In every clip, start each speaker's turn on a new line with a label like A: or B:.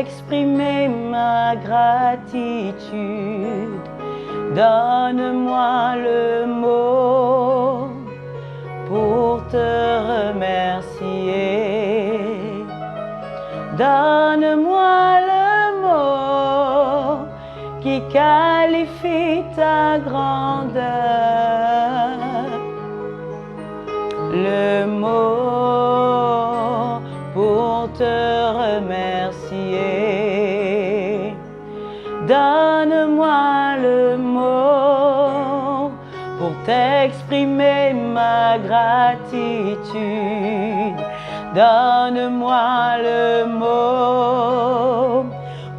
A: t'exprimer ma gratitude. Donne-moi le mot pour te remercier. Donne-moi le mot qui qualifie ta grandeur. Le mot pour te remercier. Donne-moi le mot pour t'exprimer ma gratitude. Donne-moi le mot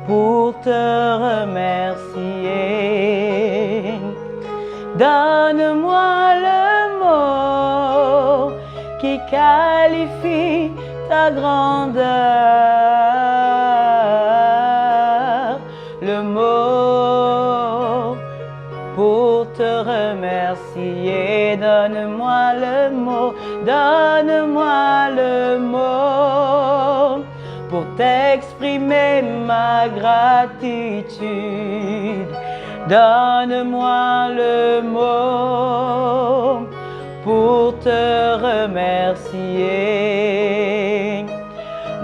A: pour te remercier. Donne-moi le mot qui qualifie ta grandeur. Le mot pour te remercier. Donne-moi le mot, donne-moi le mot pour t'exprimer ma gratitude. Donne-moi le mot pour te remercier.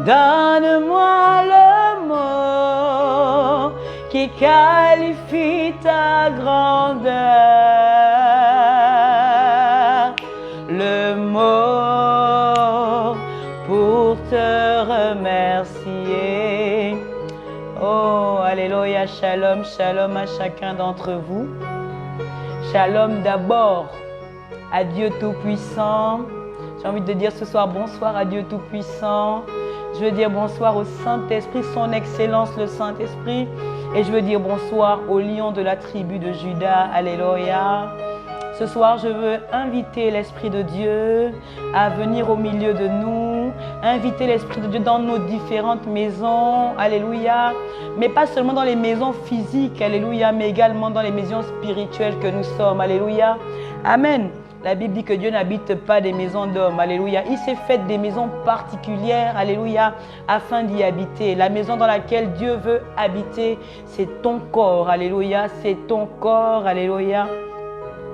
A: Donne-moi le mot qui qualifie ta grandeur. Le mot pour te remercier. Oh, alléluia, shalom, shalom à chacun d'entre vous. Shalom d'abord à Dieu Tout-Puissant. J'ai envie de dire ce soir bonsoir à Dieu Tout-Puissant. Je veux dire bonsoir au Saint-Esprit, son Excellence le Saint-Esprit. Et je veux dire bonsoir au lion de la tribu de Juda. Alléluia. Ce soir, je veux inviter l'Esprit de Dieu à venir au milieu de nous, inviter l'Esprit de Dieu dans nos différentes maisons, alléluia, mais pas seulement dans les maisons physiques, alléluia, mais également dans les maisons spirituelles que nous sommes, alléluia. Amen. La Bible dit que Dieu n'habite pas des maisons d'hommes, alléluia. Il s'est fait des maisons particulières, alléluia, afin d'y habiter. La maison dans laquelle Dieu veut habiter, c'est ton corps, alléluia, c'est ton corps, alléluia.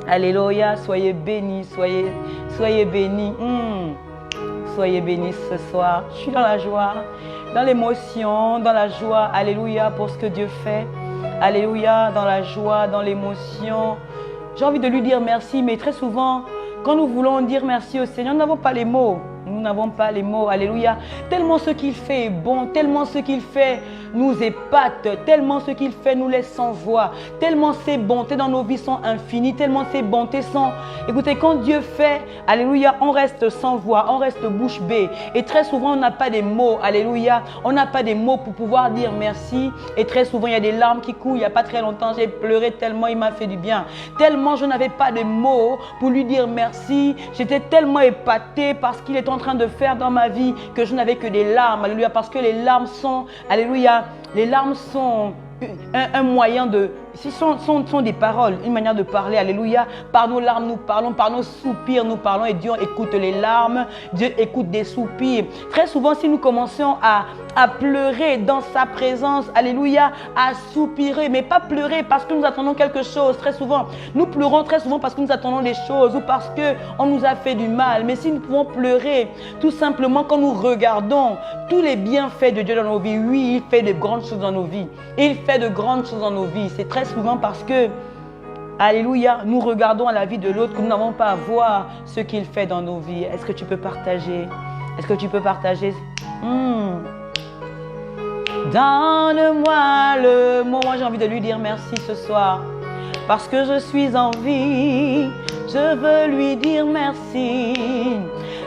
A: Alléluia, soyez bénis, soyez bénis. Soyez bénis ce soir. Je suis dans la joie, dans l'émotion, dans la joie. Alléluia pour ce que Dieu fait. Alléluia, dans la joie, dans l'émotion. J'ai envie de lui dire merci, mais très souvent, quand nous voulons dire merci au Seigneur, nous n'avons pas les mots. Nous n'avons pas les mots, alléluia. Tellement ce qu'il fait est bon, tellement ce qu'il fait nous épate, tellement ce qu'il fait nous laisse sans voix, tellement ses bontés dans nos vies sont infinies, tellement ses bontés sont... Écoutez, quand Dieu fait, alléluia, on reste sans voix, on reste bouche bée. Et très souvent, on n'a pas des mots, alléluia. On n'a pas des mots pour pouvoir dire merci. Et très souvent, il y a des larmes qui coulent. Il n'y a pas très longtemps, j'ai pleuré tellement il m'a fait du bien. Tellement je n'avais pas de mots pour lui dire merci. J'étais tellement épatée par ce qu'il est en train de faire dans ma vie que je n'avais que des larmes, alléluia, parce que les larmes sont, alléluia, les larmes sont un moyen de... sont des paroles, une manière de parler, alléluia. Par nos larmes, nous parlons, par nos soupirs, nous parlons et Dieu écoute les larmes, Dieu écoute des soupirs. Très souvent, si nous commencions à pleurer dans sa présence, alléluia, à soupirer, mais pas pleurer parce que nous attendons quelque chose. Très souvent, nous pleurons très souvent parce que nous attendons des choses ou parce qu'on nous a fait du mal. Mais si nous pouvons pleurer tout simplement quand nous regardons tous les bienfaits de Dieu dans nos vies, oui, il fait de grandes choses dans nos vies. Il fait de grandes choses dans nos vies. C'est très souvent parce que, alléluia, nous regardons à la vie de l'autre que nous n'avons pas à voir ce qu'il fait dans nos vies. Est-ce que tu peux partager? Est-ce que tu peux partager? Donne-moi le mot. Moi, j'ai envie de lui dire merci ce soir. Parce que je suis en vie, je veux lui dire merci.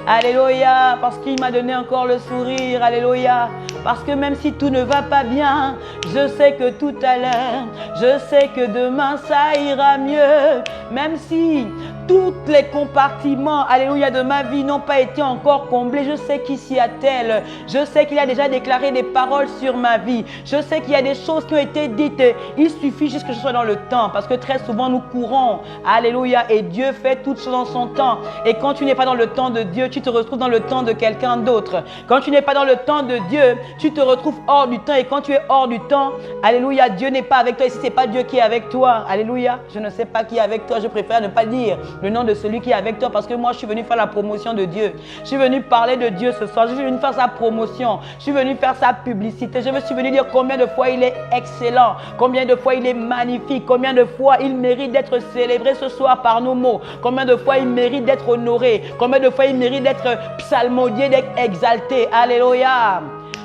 A: Alléluia, parce qu'il m'a donné encore le sourire. Alléluia, parce que même si tout ne va pas bien, je sais que tout à l'heure, je sais que demain ça ira mieux. Même si tous les compartiments, alléluia, de ma vie n'ont pas été encore comblés. Je sais qu'il s'y attelle. Je sais qu'il a déjà déclaré des paroles sur ma vie. Je sais qu'il y a des choses qui ont été dites. Il suffit juste que je sois dans le temps, parce que très souvent nous courons, alléluia, et Dieu fait toutes choses en son temps. Et quand tu n'es pas dans le temps de Dieu, tu te retrouves dans le temps de quelqu'un d'autre. Quand tu n'es pas dans le temps de Dieu, tu te retrouves hors du temps. Et quand tu es hors du temps, alléluia, Dieu n'est pas avec toi. Et si ce n'est pas Dieu qui est avec toi, alléluia, je ne sais pas qui est avec toi. Je préfère ne pas dire le nom de celui qui est avec toi, parce que moi je suis venu faire la promotion de Dieu. Je suis venu parler de Dieu ce soir. Je suis venu faire sa promotion. Je suis venu faire sa publicité. Je me suis venu dire combien de fois il est excellent, combien de fois il est magnifique, combien de fois il mérite d'être célébré ce soir par nos mots, combien de fois il mérite d'être honoré, combien de fois il mérite d'être psalmodié, d'être exalté. Alléluia.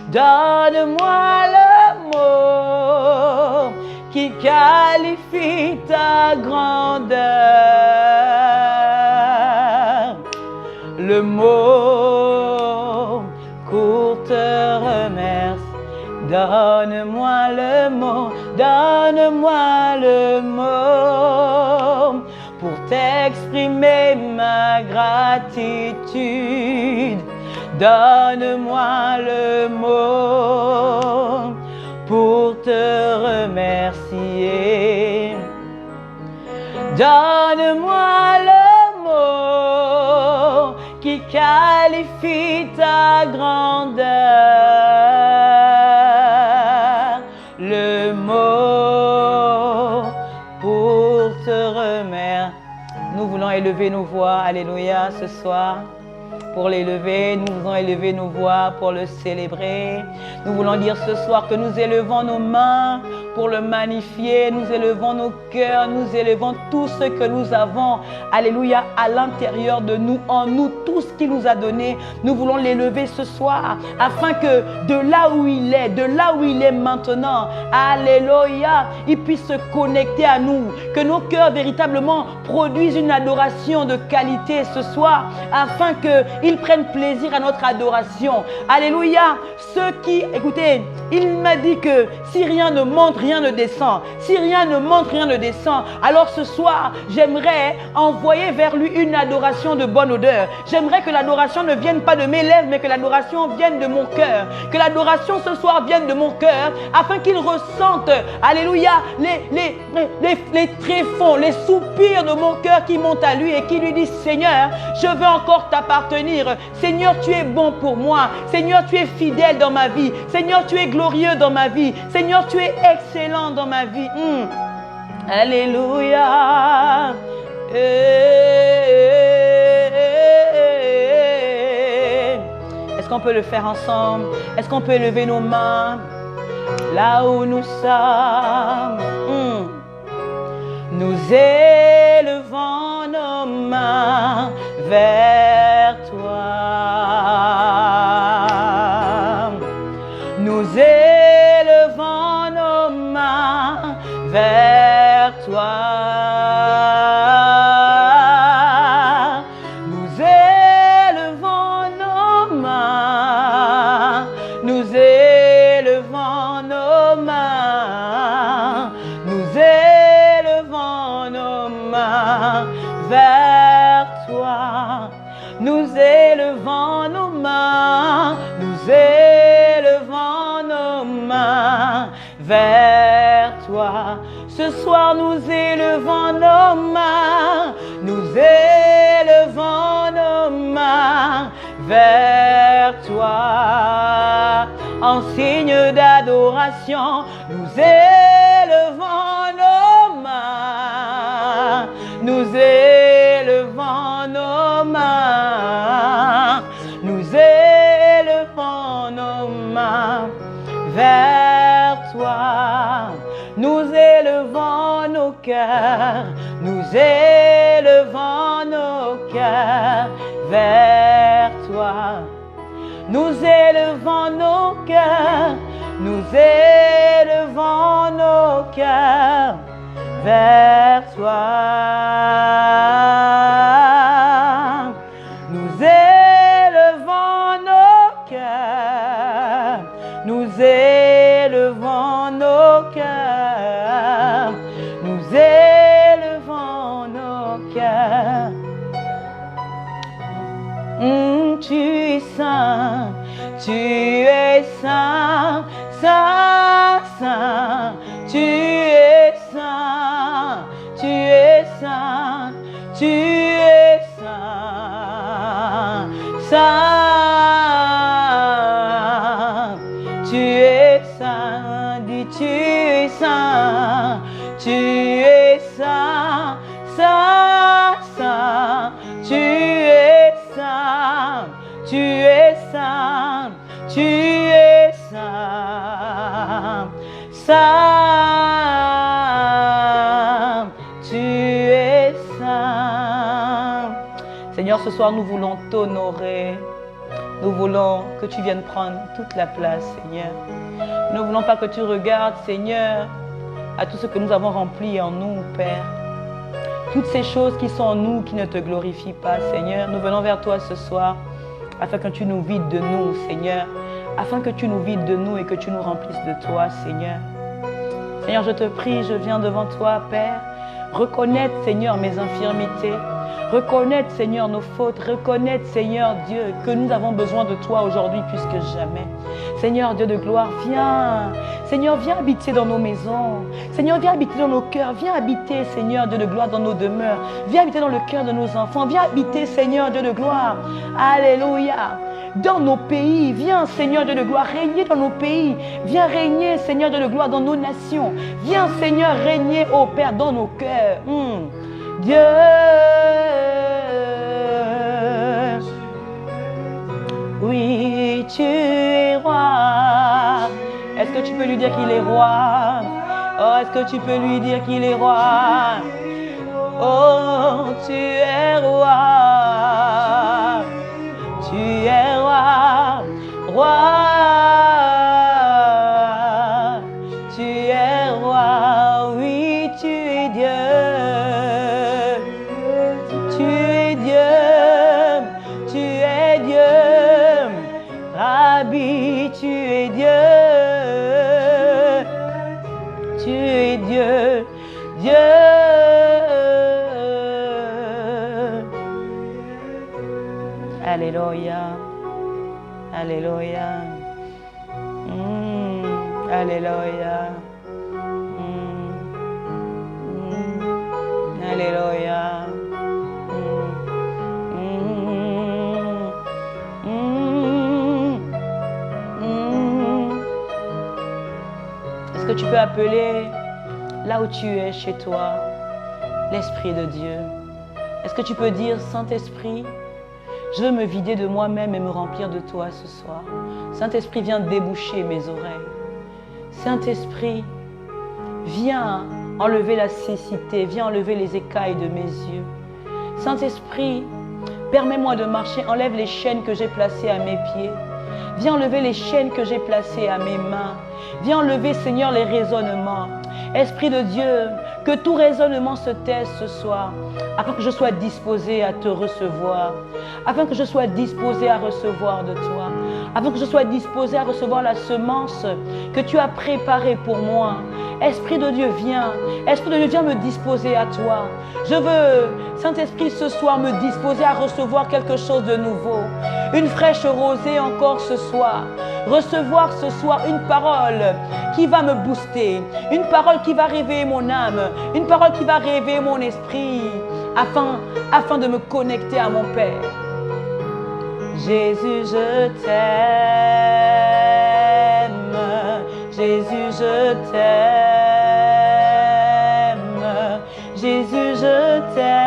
A: Donne-moi le mot qui qualifie ta grandeur, le mot court te remercie. Donne-moi le mot pour t'exprimer ma gratitude. Donne-moi le mot pour te remercier. Donne-moi le mot qui qualifie ta grandeur. Le mot pour te remercier. Nous voulons élever nos voix, alléluia, ce soir. Pour l'élever, nous voulons élever nos voix pour le célébrer. Nous voulons dire ce soir que nous élevons nos mains pour le magnifier. Nous élevons nos cœurs, nous élevons tout ce que nous avons. Alléluia, à l'intérieur de nous, en nous, tout ce qu'il nous a donné. Nous voulons l'élever ce soir afin que de là où il est maintenant, alléluia, il puisse se connecter à nous. Que nos cœurs véritablement produisent une adoration de qualité ce soir afin qu'ils prennent plaisir à notre adoration. Alléluia. Ceux qui, écoutez, il m'a dit que si rien ne monte, rien ne descend. Si rien ne monte, rien ne descend. Alors ce soir, j'aimerais envoyer vers lui une adoration de bonne odeur. J'aimerais que l'adoration ne vienne pas de mes lèvres, mais que l'adoration vienne de mon cœur. Que l'adoration ce soir vienne de mon cœur, afin qu'il ressente, alléluia, les tréfonds, les soupirs de mon cœur qui montent à lui et qui lui disent: Seigneur, je veux encore t'appartenir. Seigneur, tu es bon pour moi. Seigneur, tu es fidèle dans ma vie. Seigneur, tu es glorieux dans ma vie. Seigneur, tu es excellent dans ma vie. Alléluia. Est-ce qu'on peut le faire ensemble? Est-ce qu'on peut élever nos mains là où nous sommes? Nous élevons nos mains vers toi. Nous élevons nos mains vers toi. Nous élevons nos mains. Nous élevons nos mains. Nous élevons nos mains vers toi. Nous élevons nos mains. Nous élevons nos mains vers toi. Ce soir nous élevons nos mains. Nous élevons nos mains vers toi. En signe d'adoration, nous élevons nos mains. Nous élevons nos mains. Nous élevons nos mains vers toi. Nous élevons nos cœurs. Nous élevons nos cœurs vers toi. Nous élevons nos cœurs. Nous élevons nos cœurs vers toi. Nous élevons nos cœurs. Nous élevons nos cœurs. Nous élevons nos cœurs Tu es saint, saint, saint. Tu es saint, tu es saint, tu es saint, saint. Tu es saint, dis tu es saint, tu es saint, saint, saint. Tu es saint, tu es saint, tu es saint, saint, tu es saint. Seigneur, ce soir nous voulons t'honorer. Nous voulons que tu viennes prendre toute la place, Seigneur. Nous ne voulons pas que tu regardes, Seigneur, à tout ce que nous avons rempli en nous, Père. Toutes ces choses qui sont en nous, qui ne te glorifient pas, Seigneur. Nous venons vers toi ce soir, afin que tu nous vides de nous, Seigneur. Afin que tu nous vides de nous et que tu nous remplisses de toi, Seigneur. Seigneur, je te prie, je viens devant toi, Père. Reconnaître, Seigneur, mes infirmités. Reconnaître, Seigneur, nos fautes. Reconnaître, Seigneur Dieu, que nous avons besoin de toi aujourd'hui plus que jamais. Seigneur Dieu de gloire, viens. Seigneur, viens habiter dans nos maisons. Seigneur, viens habiter dans nos cœurs. Viens habiter, Seigneur Dieu de gloire, dans nos demeures. Viens habiter dans le cœur de nos enfants. Viens habiter, Seigneur Dieu de gloire. Alléluia. Dans nos pays, viens, Seigneur Dieu de gloire, régner dans nos pays. Viens régner, Seigneur Dieu de gloire, dans nos nations. Viens, Seigneur, régner, ô Père, dans nos cœurs. Dieu, oui, tu es roi. Est-ce que tu peux lui dire qu'il est roi? Oh, est-ce que tu peux lui dire qu'il est roi? Oh, tu es roi. Tu es roi, roi. Tu es roi, oui, tu es Dieu. Tu es Dieu, tu es Dieu. Rabbi, tu es Dieu. Tu es Dieu, Dieu. Alléluia. Alléluia. Alléluia. Alléluia. Est-ce que tu peux appeler là où tu es chez toi l'Esprit de Dieu? Est-ce que tu peux dire, Saint-Esprit, je veux me vider de moi-même et me remplir de toi ce soir. Saint-Esprit, viens déboucher mes oreilles. Saint-Esprit, viens enlever la cécité, viens enlever les écailles de mes yeux. Saint-Esprit, permets-moi de marcher, enlève les chaînes que j'ai placées à mes pieds. Viens enlever les chaînes que j'ai placées à mes mains. Viens enlever, Seigneur, les raisonnements. Esprit de Dieu, que tout raisonnement se taise ce soir, afin que je sois disposé à te recevoir, afin que je sois disposé à recevoir de toi, afin que je sois disposé à recevoir la semence que tu as préparée pour moi. Esprit de Dieu, viens. Esprit de Dieu, viens me disposer à toi. Je veux, Saint-Esprit, ce soir me disposer à recevoir quelque chose de nouveau. Une fraîche rosée encore ce soir. Recevoir ce soir une parole qui va me booster, une parole qui va réveiller mon âme, une parole qui va réveiller mon esprit, afin de me connecter à mon Père. Jésus, je t'aime. Jésus, je t'aime. Jésus, je t'aime.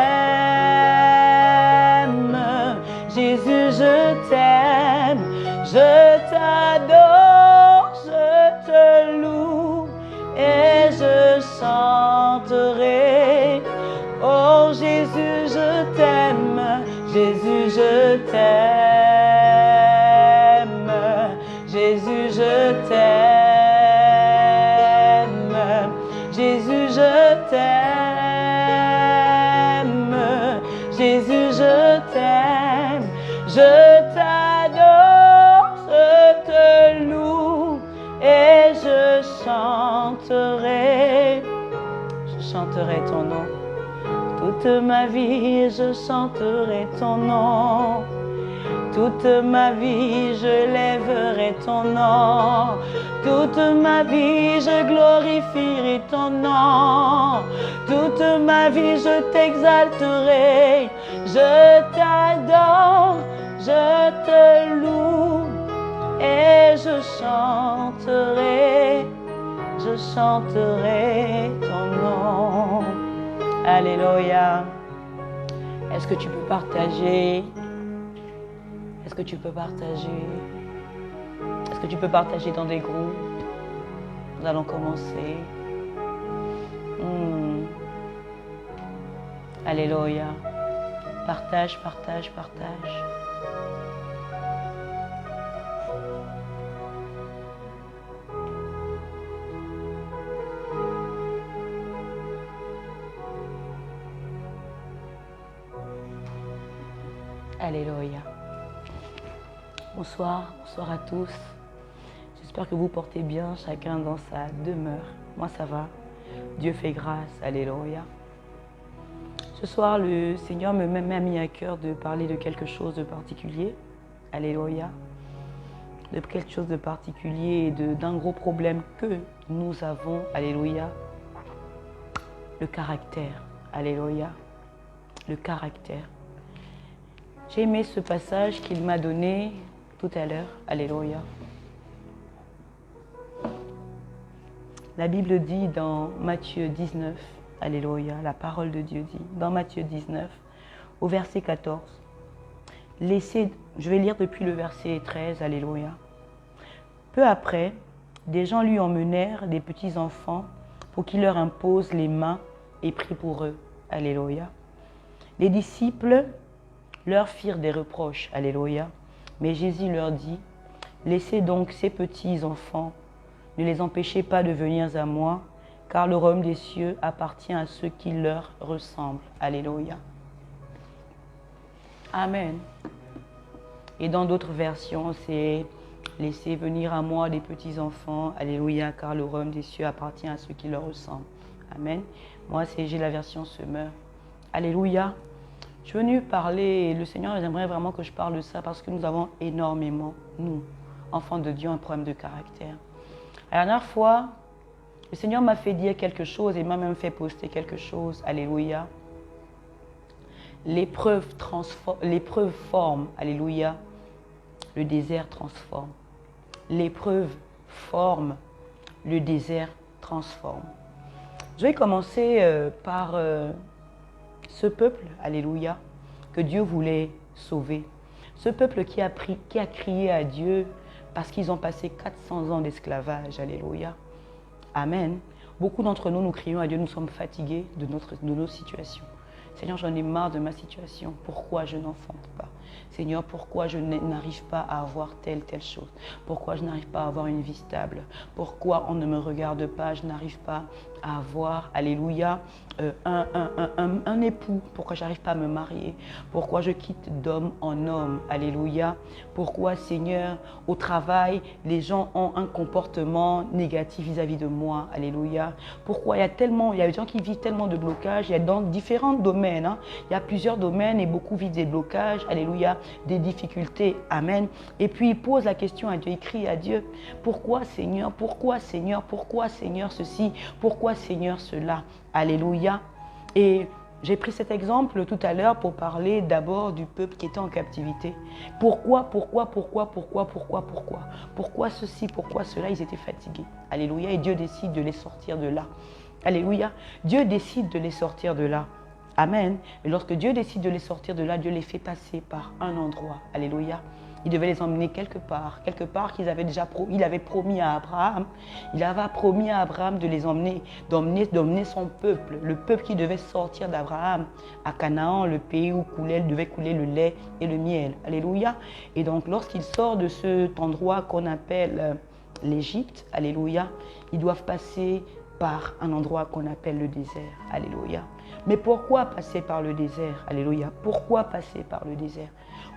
A: Jésus, je t'aime. Je t'adore, je te loue et je chanterai. Oh Jésus, je t'aime. Jésus, je t'aime. Jésus, je t'aime. Jésus, je t'aime. Jésus, je t'aime. Je t'adore, je te loue et je chanterai. Je chanterai ton nom. Toute ma vie, je chanterai ton nom. Toute ma vie, je lèverai ton nom. Toute ma vie, je glorifierai ton nom. Toute ma vie, je t'exalterai. Je t'adore, je te loue et je chanterai ton nom. Alléluia. Est-ce que tu peux partager? Est-ce que tu peux partager? Est-ce que tu peux partager dans des groupes? Nous allons commencer. Alléluia. Partage, partage, partage. Alléluia. Bonsoir, bonsoir à tous. J'espère que vous portez bien, chacun dans sa demeure. Moi, ça va. Dieu fait grâce. Alléluia. Ce soir, le Seigneur m'a mis à cœur de parler de quelque chose de particulier. Alléluia. De quelque chose de particulier et d'un gros problème que nous avons. Alléluia. Le caractère. Alléluia. Le caractère. J'ai aimé ce passage qu'il m'a donné tout à l'heure. Alléluia. La Bible dit dans Matthieu 19, Alléluia, la parole de Dieu dit, dans Matthieu 19, au verset 14, je vais lire depuis le verset 13, Alléluia. Peu après, des gens lui emmenèrent des petits enfants pour qu'il leur impose les mains et prie pour eux. Alléluia. Les disciples leur firent des reproches, Alléluia. Mais Jésus leur dit, laissez donc ces petits enfants, ne les empêchez pas de venir à moi, car le royaume des cieux appartient à ceux qui leur ressemblent. Alléluia. Amen. Et dans d'autres versions, c'est laissez venir à moi les petits enfants, Alléluia, car le royaume des cieux appartient à ceux qui leur ressemblent. Amen. Moi, j'ai la version Semeur. Alléluia. Je suis venue parler, le Seigneur aimerait vraiment que je parle de ça parce que nous avons énormément, nous, enfants de Dieu, un problème de caractère. La dernière fois, le Seigneur m'a fait dire quelque chose et m'a même fait poster quelque chose. Alléluia. L'épreuve forme, Alléluia. Le désert transforme. L'épreuve forme, le désert transforme. Je vais commencer par ce peuple, Alléluia, que Dieu voulait sauver. Ce peuple qui a crié à Dieu parce qu'ils ont passé 400 ans d'esclavage, Alléluia. Amen. Beaucoup d'entre nous, nous crions à Dieu, nous sommes fatigués de nos situations. Seigneur, j'en ai marre de ma situation. Pourquoi je n'enfante pas? Seigneur, pourquoi je n'arrive pas à avoir telle chose? Pourquoi je n'arrive pas à avoir une vie stable? Pourquoi on ne me regarde pas? Je n'arrive pas à avoir, Alléluia, un époux? Pourquoi je n'arrive pas à me marier? Pourquoi je quitte d'homme en homme? Alléluia. Pourquoi, Seigneur, au travail, les gens ont un comportement négatif vis-à-vis de moi? Alléluia. Pourquoi il y a des gens qui vivent tellement de blocages, il y a dans différents domaines, hein. Il y a plusieurs domaines et beaucoup vivent des blocages, Alléluia, des difficultés, Amen. Et puis il pose la question à Dieu, il crie à Dieu, pourquoi Seigneur, pourquoi Seigneur, pourquoi Seigneur ceci, pourquoi Seigneur cela, Alléluia. Et j'ai pris cet exemple tout à l'heure pour parler d'abord du peuple qui était en captivité. Pourquoi ceci, pourquoi cela, ils étaient fatigués. Alléluia. Et Dieu décide de les sortir de là. Alléluia. Dieu décide de les sortir de là. Amen. Et lorsque Dieu décide de les sortir de là, Dieu les fait passer par un endroit. Alléluia. Il devait les emmener quelque part qu'il avait déjà il avait promis à Abraham. Il avait promis à Abraham de les emmener, d'emmener son peuple, le peuple qui devait sortir d'Abraham à Canaan, le pays où devait couler le lait et le miel. Alléluia. Et donc lorsqu'il sort de cet endroit qu'on appelle l'Égypte, alléluia, ils doivent passer par un endroit qu'on appelle le désert. Alléluia. Mais pourquoi passer par le désert? Alléluia. Pourquoi passer par le désert?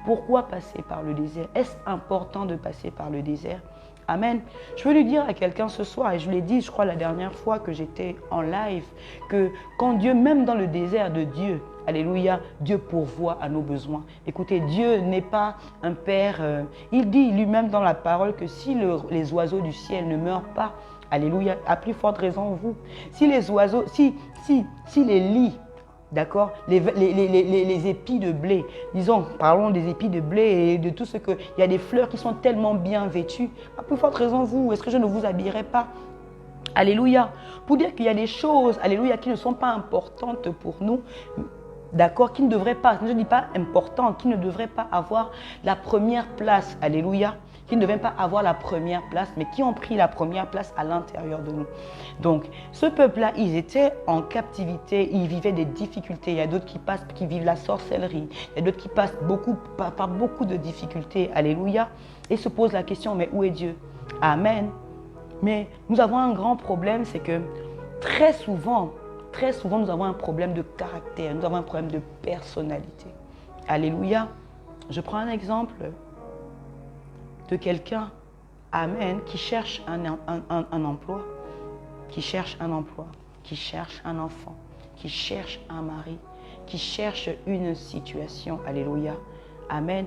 A: Pourquoi passer par le désert? Est-ce important de passer par le désert? Amen. Je veux lui dire à quelqu'un ce soir, et je l'ai dit, je crois, la dernière fois que j'étais en live, que quand Dieu, même dans le désert de Dieu, alléluia, Dieu pourvoit à nos besoins. Écoutez, Dieu n'est pas un père. Il dit lui-même dans la parole que si les oiseaux du ciel ne meurent pas, alléluia, à plus forte raison vous. Si les oiseaux, si les lits, d'accord, les épis de blé, disons, parlons des épis de blé et de tout ce que, il y a des fleurs qui sont tellement bien vêtues, à plus forte raison vous, est-ce que je ne vous habillerai pas? Alléluia. Pour dire qu'il y a des choses, alléluia, qui ne sont pas importantes pour nous, d'accord, qui ne devraient pas, je ne dis pas importantes, qui ne devraient pas avoir la première place, alléluia, qui ne devaient pas avoir la première place, mais qui ont pris la première place à l'intérieur de nous. Donc, ce peuple-là, ils étaient en captivité, ils vivaient des difficultés. Il y a d'autres qui vivent la sorcellerie. Il y a d'autres qui passent par beaucoup de difficultés. Alléluia. Et se posent la question, mais où est Dieu? Amen. Mais nous avons un grand problème, c'est que très souvent, nous avons un problème de caractère, nous avons un problème de personnalité. Alléluia. Je prends un exemple de quelqu'un, amen, qui cherche un emploi, qui cherche un emploi, qui cherche un enfant, qui cherche un mari, qui cherche une situation, alléluia, amen.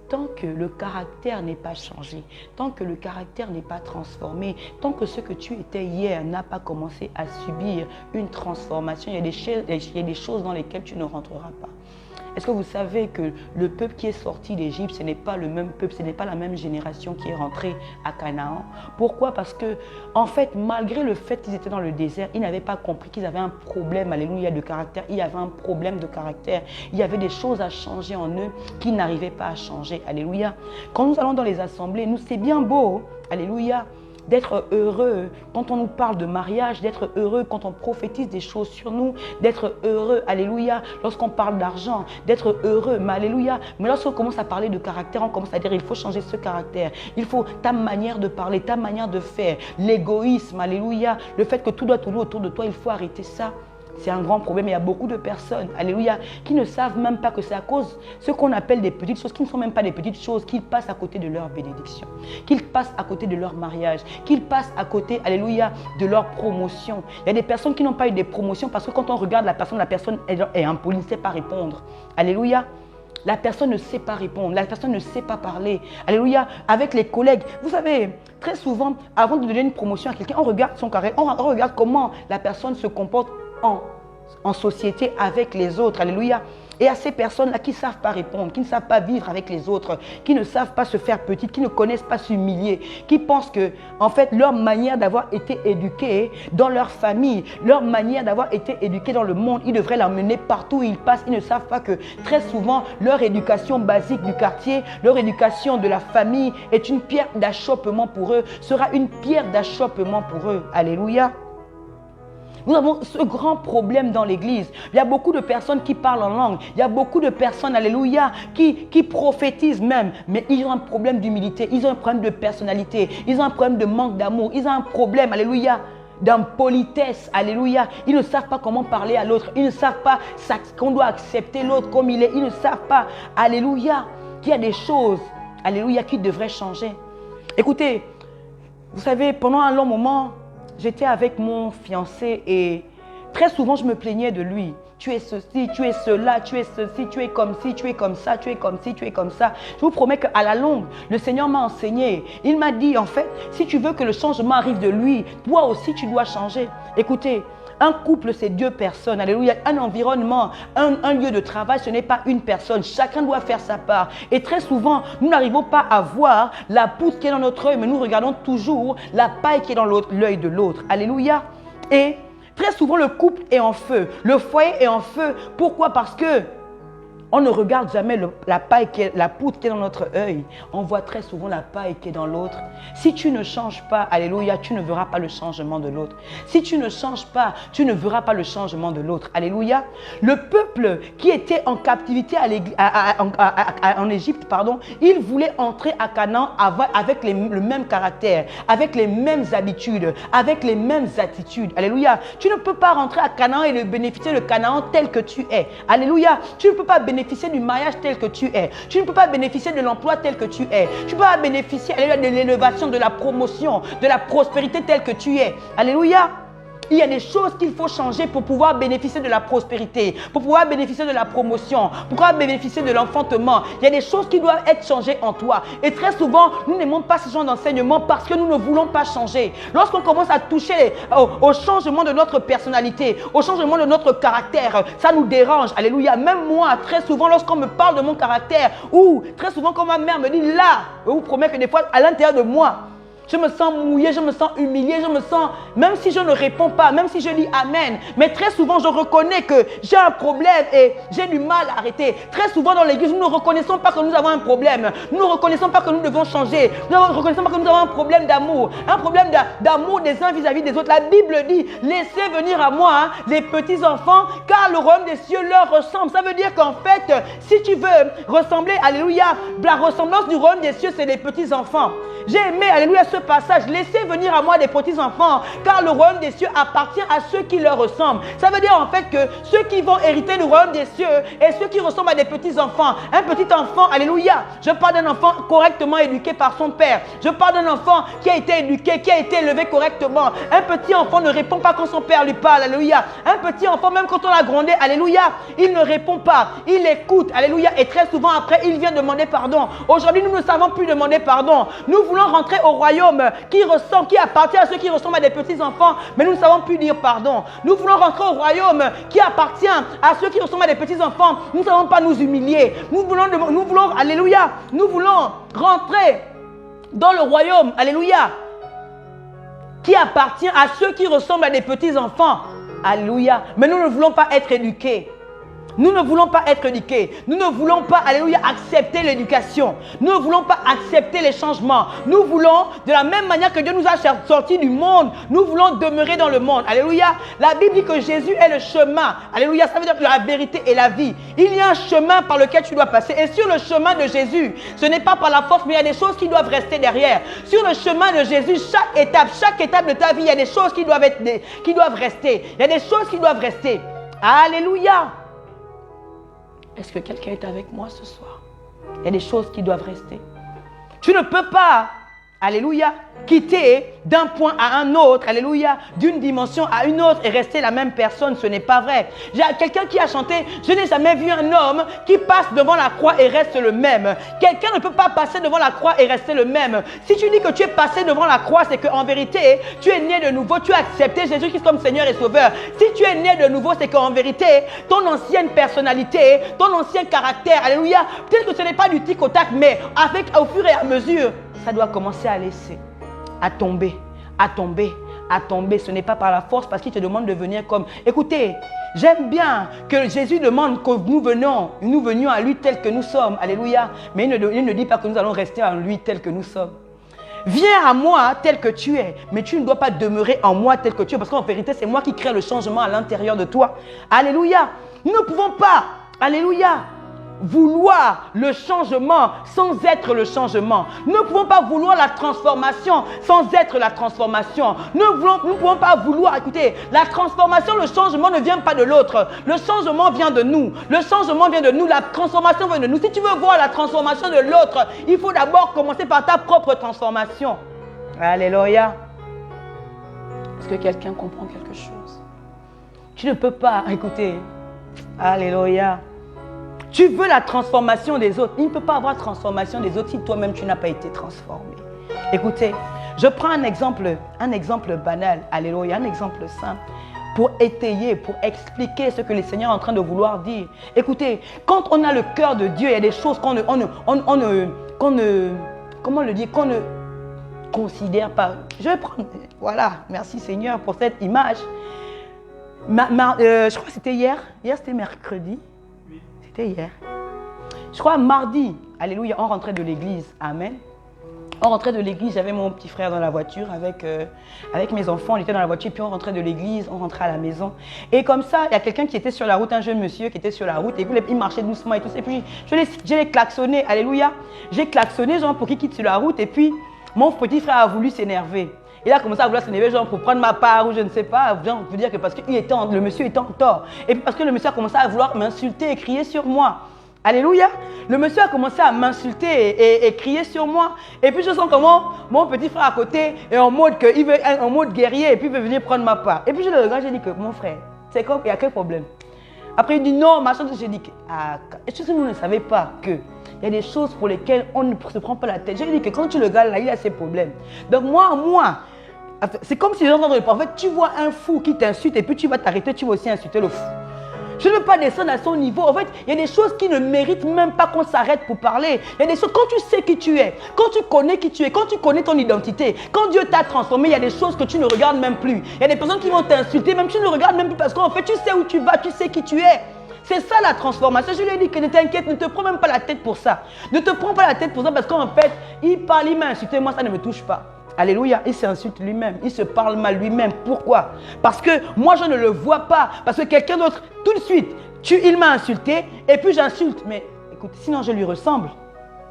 A: Tant que le caractère n'est pas changé, tant que le caractère n'est pas transformé, tant que ce que tu étais hier n'a pas commencé à subir une transformation, il y a des choses dans lesquelles tu ne rentreras pas. Est-ce que vous savez que le peuple qui est sorti d'Égypte, ce n'est pas le même peuple, ce n'est pas la même génération qui est rentrée à Canaan? Pourquoi? Parce que, en fait, malgré le fait qu'ils étaient dans le désert, ils n'avaient pas compris qu'ils avaient un problème, alléluia, de caractère. Il y avait un problème de caractère. Il y avait des choses à changer en eux qu'ils n'arrivaient pas à changer, alléluia. Quand nous allons dans les assemblées, c'est bien beau, alléluia, d'être heureux quand on nous parle de mariage, d'être heureux quand on prophétise des choses sur nous, d'être heureux, alléluia, lorsqu'on parle d'argent, d'être heureux, mais alléluia. Mais lorsqu'on commence à parler de caractère, on commence à dire il faut changer ce caractère, il faut ta manière de parler, ta manière de faire, l'égoïsme, alléluia, le fait que tout doit tourner autour de toi, il faut arrêter ça. C'est un grand problème. Il y a beaucoup de personnes, alléluia, qui ne savent même pas que c'est à cause de ce qu'on appelle des petites choses, qui ne sont même pas des petites choses, qu'ils passent à côté de leur bénédiction, qu'ils passent à côté de leur mariage, qu'ils passent à côté, alléluia, de leur promotion. Il y a des personnes qui n'ont pas eu des promotions parce que quand on regarde la personne est impolie, ne sait pas répondre. Alléluia. La personne ne sait pas répondre, la personne ne sait pas parler. Alléluia, avec les collègues. Vous savez, très souvent, avant de donner une promotion à quelqu'un, on regarde son caractère, on regarde comment la personne se comporte en société avec les autres. Alléluia. Et à ces personnes-là qui ne savent pas répondre, qui ne savent pas vivre avec les autres, qui ne savent pas se faire petites, qui ne connaissent pas s'humilier, qui pensent que, en fait, leur manière d'avoir été éduqués dans leur famille, leur manière d'avoir été éduqués dans le monde, ils devraient l'emmener partout où ils passent. Ils ne savent pas que très souvent, leur éducation basique du quartier, leur éducation de la famille est une pierre d'achoppement pour eux, sera une pierre d'achoppement pour eux. Alléluia. Nous avons ce grand problème dans l'église. Il y a beaucoup de personnes qui parlent en langue. Il y a beaucoup de personnes, alléluia, qui prophétisent même. Mais ils ont un problème d'humilité. Ils ont un problème de personnalité. Ils ont un problème de manque d'amour. Ils ont un problème, alléluia, d'impolitesse. Alléluia. Ils ne savent pas comment parler à l'autre. Ils ne savent pas qu'on doit accepter l'autre comme il est. Ils ne savent pas, alléluia, qu'il y a des choses, alléluia, qui devraient changer. Écoutez, vous savez, pendant un long moment, j'étais avec mon fiancé et très souvent je me plaignais de lui. Tu es ceci, tu es cela, tu es ceci, tu es comme ci, tu es comme ça, tu es comme ci, tu es comme ça. Je vous promets qu'à la longue, le Seigneur m'a enseigné. Il m'a dit en fait, si tu veux que le changement arrive de lui, toi aussi tu dois changer. Écoutez, un couple, c'est 2 personnes. Alléluia. Un environnement, un lieu de travail, ce n'est pas une personne. Chacun doit faire sa part. Et très souvent, nous n'arrivons pas à voir la poutre qui est dans notre œil, mais nous regardons toujours la paille qui est dans l'œil de l'autre. Alléluia. Et très souvent, le couple est en feu. Le foyer est en feu. Pourquoi? Parce que on ne regarde jamais la poutre qui est dans notre œil. On voit très souvent la paille qui est dans l'autre. Si tu ne changes pas, alléluia, tu ne verras pas le changement de l'autre. Si tu ne changes pas, tu ne verras pas le changement de l'autre. Alléluia. Le peuple qui était en captivité en Égypte, il voulait entrer à Canaan avec le même caractère, avec les mêmes habitudes, avec les mêmes attitudes. Alléluia. Tu ne peux pas rentrer à Canaan et bénéficier de Canaan tel que tu es. Alléluia. Tu ne peux pas bénéficier bénéficier du mariage tel que tu es. Tu ne peux pas bénéficier de l'emploi tel que tu es. Tu ne peux pas bénéficier alléluia, de l'élévation, de la promotion, de la prospérité telle que tu es. Alléluia. Il y a des choses qu'il faut changer pour pouvoir bénéficier de la prospérité, pour pouvoir bénéficier de la promotion, pour pouvoir bénéficier de l'enfantement. Il y a des choses qui doivent être changées en toi. Et très souvent, nous n'aimons pas ce genre d'enseignement parce que nous ne voulons pas changer. Lorsqu'on commence à toucher au changement de notre personnalité, au changement de notre caractère, ça nous dérange. Alléluia. Même moi, très souvent, lorsqu'on me parle de mon caractère, ou très souvent quand ma mère me dit là, je vous promets que des fois, à l'intérieur de moi, je me sens mouillé, je me sens humilié, je me sens, même si je ne réponds pas, même si je dis Amen, mais très souvent je reconnais que j'ai un problème et j'ai du mal à arrêter. Très souvent dans l'église, nous ne reconnaissons pas que nous avons un problème. Nous ne reconnaissons pas que nous devons changer. Nous ne reconnaissons pas que nous avons un problème d'amour des uns vis-à-vis des autres. La Bible dit, laissez venir à moi les petits enfants, car le royaume des cieux leur ressemble. Ça veut dire qu'en fait, si tu veux ressembler, alléluia, la ressemblance du royaume des cieux, c'est les petits enfants. J'ai aimé, alléluia, ce passage. Laissez venir à moi des petits enfants, car le royaume des cieux appartient à ceux qui leur ressemblent. Ça veut dire en fait que ceux qui vont hériter du royaume des cieux et ceux qui ressemblent à des petits enfants. Un petit enfant, alléluia. Je parle d'un enfant correctement éduqué par son père. Je parle d'un enfant qui a été éduqué, qui a été élevé correctement. Un petit enfant ne répond pas quand son père lui parle, alléluia. Un petit enfant, même quand on l'a grondé, alléluia, il ne répond pas. Il écoute, alléluia. Et très souvent après, il vient demander pardon. Aujourd'hui, nous ne savons plus demander pardon. Nous voulons rentrer au royaume qui appartient à ceux qui ressemblent à des petits enfants, mais nous ne savons plus dire pardon. Nous voulons rentrer au royaume qui appartient à ceux qui ressemblent à des petits enfants. Nous ne savons pas nous humilier. Nous voulons, alléluia, nous voulons rentrer dans le royaume, alléluia, qui appartient à ceux qui ressemblent à des petits enfants. Alléluia. Mais nous ne voulons pas être éduqués. Nous ne voulons pas être éduqués. Nous ne voulons pas, alléluia, accepter l'éducation. Nous ne voulons pas accepter les changements. Nous voulons, de la même manière que Dieu nous a sortis du monde, nous voulons demeurer dans le monde. Alléluia. La Bible dit que Jésus est le chemin. Alléluia. Ça veut dire que la vérité et la vie. Il y a un chemin par lequel tu dois passer. Et sur le chemin de Jésus, ce n'est pas par la force, mais il y a des choses qui doivent rester derrière. Sur le chemin de Jésus, chaque étape de ta vie, il y a des choses qui doivent rester. Il y a des choses qui doivent rester. Alléluia. Est-ce que quelqu'un est avec moi ce soir? Il y a des choses qui doivent rester. Tu ne peux pas, alléluia, quitter d'un point à un autre, alléluia, d'une dimension à une autre et rester la même personne. Ce n'est pas vrai. J'ai quelqu'un qui a chanté, je n'ai jamais vu un homme qui passe devant la croix et reste le même. Quelqu'un ne peut pas passer devant la croix et rester le même. Si tu dis que tu es passé devant la croix, c'est qu'en vérité, tu es né de nouveau, tu as accepté Jésus-Christ comme Seigneur et Sauveur. Si tu es né de nouveau, c'est qu'en vérité, ton ancienne personnalité, ton ancien caractère, alléluia, peut-être que ce n'est pas du tic au tac, mais au fur et à mesure, ça doit commencer à laisser. À tomber. Ce n'est pas par la force parce qu'il te demande de venir comme... Écoutez, j'aime bien que Jésus demande que nous venions à lui tel que nous sommes. Alléluia. Mais il ne dit pas que nous allons rester en lui tel que nous sommes. Viens à moi tel que tu es, mais tu ne dois pas demeurer en moi tel que tu es parce qu'en vérité, c'est moi qui crée le changement à l'intérieur de toi. Alléluia. Nous ne pouvons pas, alléluia, vouloir le changement sans être le changement. Nous ne pouvons pas vouloir la transformation sans être la transformation. Nous ne pouvons pas vouloir, écoutez, la transformation, le changement ne vient pas de l'autre. Le changement vient de nous. Le changement vient de nous. La transformation vient de nous. Si tu veux voir la transformation de l'autre, il faut d'abord commencer par ta propre transformation. Alléluia. Est-ce que quelqu'un comprend quelque chose? Tu ne peux pas, écoutez, alléluia. Tu veux la transformation des autres. Il ne peut pas avoir transformation des autres si toi-même tu n'as pas été transformé. Écoutez, je prends un exemple banal, alléluia, un exemple simple, pour étayer, pour expliquer ce que le Seigneur est en train de vouloir dire. Écoutez, quand on a le cœur de Dieu, il y a des choses qu'on ne considère pas. Je vais prendre, voilà, merci Seigneur pour cette image. Je crois que c'était hier c'était mercredi. C'était hier. Je crois mardi, alléluia, on rentrait de l'église, amen. On rentrait de l'église, j'avais mon petit frère dans la voiture avec mes enfants, on était dans la voiture, puis on rentrait de l'église, on rentrait à la maison. Et comme ça, il y a quelqu'un qui était sur la route, un jeune monsieur qui était sur la route, et puis il marchait doucement et tout ça. Et puis je l'ai klaxonné, alléluia. J'ai klaxonné, genre pour qu'il quitte sur la route, et puis mon petit frère a voulu s'énerver. Il a commencé à vouloir s'énerver, genre pour prendre ma part ou je ne sais pas, genre pour dire que parce que le monsieur était en tort. Et puis parce que le monsieur a commencé à vouloir m'insulter et crier sur moi. Alléluia. Le monsieur a commencé à m'insulter et crier sur moi. Et puis je sens comment mon petit frère à côté est en mode, en mode guerrier et puis il veut venir prendre ma part. Et puis je le regarde, j'ai dit que mon frère, c'est quoi, il y a quel problème? Après il dit non, machin, j'ai dit que, est-ce que vous ne savez pas que il y a des choses pour lesquelles on ne se prend pas la tête. J'ai dit que quand tu le regardes là, il a ses problèmes. Donc moi, c'est comme si les gens en fait, tu vois un fou qui t'insulte et puis tu vas t'arrêter, tu vas aussi insulter le fou. Je ne veux pas descendre à son niveau. En fait, il y a des choses qui ne méritent même pas qu'on s'arrête pour parler. Il y a des choses, quand tu sais qui tu es, quand tu connais qui tu es, quand tu connais ton identité, quand Dieu t'a transformé, il y a des choses que tu ne regardes même plus. Il y a des personnes qui vont t'insulter, même tu ne regardes même plus parce qu'en fait, tu sais où tu vas, tu sais qui tu es. C'est ça la transformation. Je lui ai dit que ne t'inquiète, ne te prends même pas la tête pour ça. Ne te prends pas la tête pour ça parce qu'en fait, il parle, il m'a insulté, moi ça ne me touche pas. Alléluia, il s'insulte lui-même, il se parle mal lui-même. Pourquoi? Parce que moi je ne le vois pas. Parce que quelqu'un d'autre, tout de suite, il m'a insulté et puis j'insulte. Mais écoute, sinon je lui ressemble.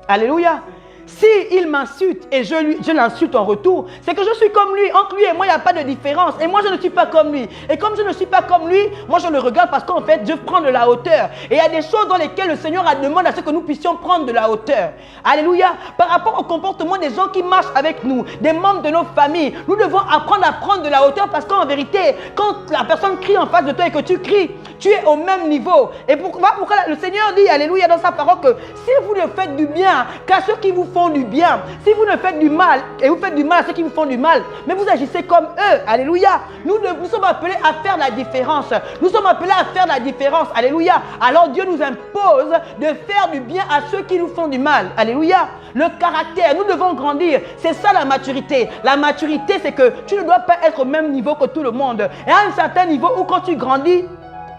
A: Alléluia. Si il m'insulte et je l'insulte en retour, c'est que je suis comme lui. Entre lui et moi, il n'y a pas de différence. Et moi, je ne suis pas comme lui. Et comme je ne suis pas comme lui, moi, je le regarde parce qu'en fait, je prends de la hauteur. Et il y a des choses dans lesquelles le Seigneur demande à ce que nous puissions prendre de la hauteur. Alléluia. Par rapport au comportement des gens qui marchent avec nous, des membres de nos familles, nous devons apprendre à prendre de la hauteur parce qu'en vérité, quand la personne crie en face de toi et que tu cries, tu es au même niveau. Et pourquoi le Seigneur dit, alléluia, dans sa parole que si vous ne faites du bien qu'à ceux qui vous font du bien, si vous ne faites du mal et vous faites du mal à ceux qui vous font du mal, mais vous agissez comme eux, alléluia. Nous sommes appelés à faire la différence. Nous sommes appelés à faire la différence, alléluia. Alors Dieu nous impose de faire du bien à ceux qui nous font du mal, alléluia. Le caractère, nous devons grandir. C'est ça la maturité. La maturité, c'est que tu ne dois pas être au même niveau que tout le monde. Et à un certain niveau où quand tu grandis,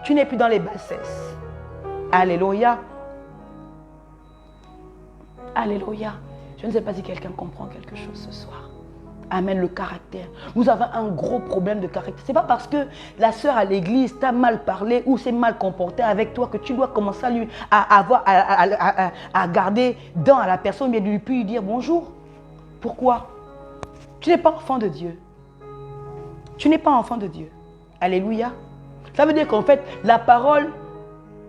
A: tu n'es plus dans les bassesses. Alléluia. Alléluia. Je ne sais pas si quelqu'un comprend quelque chose ce soir. Amen, le caractère. Nous avons un gros problème de caractère. Ce n'est pas parce que la sœur à l'église t'a mal parlé ou s'est mal comportée avec toi que tu dois commencer à garder dents à la personne et de lui dire bonjour. Pourquoi? Tu n'es pas enfant de Dieu. Tu n'es pas enfant de Dieu. Alléluia. Ça veut dire qu'en fait, la parole,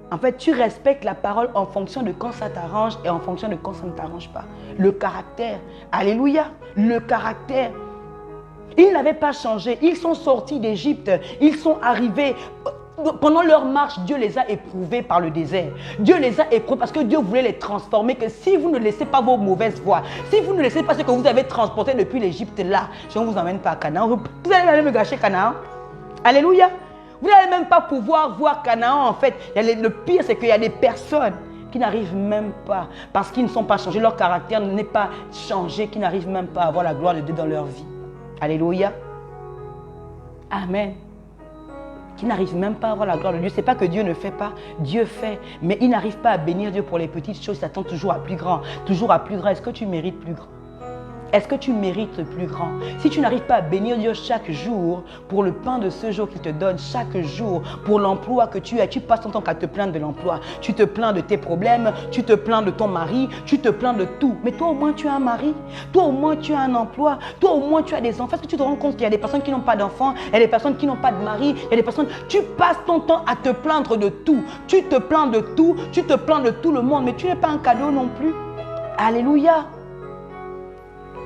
A: en fait, tu respectes la parole en fonction de quand ça t'arrange et en fonction de quand ça ne t'arrange pas. Le caractère, alléluia, le caractère. Ils n'avaient pas changé, ils sont sortis d'Égypte, ils sont arrivés. Pendant leur marche, Dieu les a éprouvés par le désert. Dieu les a éprouvés parce que Dieu voulait les transformer. Que si vous ne laissez pas vos mauvaises voies, si vous ne laissez pas ce que vous avez transporté depuis l'Égypte là, je ne vous emmène pas à Canaan. Vous allez aller me gâcher Canaan. Alléluia. Vous n'allez même pas pouvoir voir Canaan en fait. Le pire, c'est qu'il y a des personnes qui n'arrivent même pas, parce qu'ils ne sont pas changés, leur caractère n'est pas changé, qui n'arrivent même pas à voir la gloire de Dieu dans leur vie. Alléluia. Amen. Qui n'arrivent même pas à voir la gloire de Dieu. Ce n'est pas que Dieu ne fait pas, Dieu fait. Mais ils n'arrivent pas à bénir Dieu pour les petites choses, ils s'attendent toujours à plus grand. Toujours à plus grand. Est-ce que tu mérites plus grand? Est-ce que tu mérites plus grand? Si tu n'arrives pas à bénir Dieu chaque jour pour le pain de ce jour qu'il te donne, chaque jour pour l'emploi que tu as, tu passes ton temps à te plaindre de l'emploi. Tu te plains de tes problèmes, tu te plains de ton mari, tu te plains de tout. Mais toi au moins tu as un mari, toi au moins tu as un emploi, toi au moins tu as des enfants. Est-ce que tu te rends compte qu'il y a des personnes qui n'ont pas d'enfants, il y a des personnes qui n'ont pas de mari, il y a des personnes... Tu passes ton temps à te plaindre de tout. Tu te plains de tout, tu te plains de tout le monde, mais tu n'es pas un cadeau non plus. Alléluia.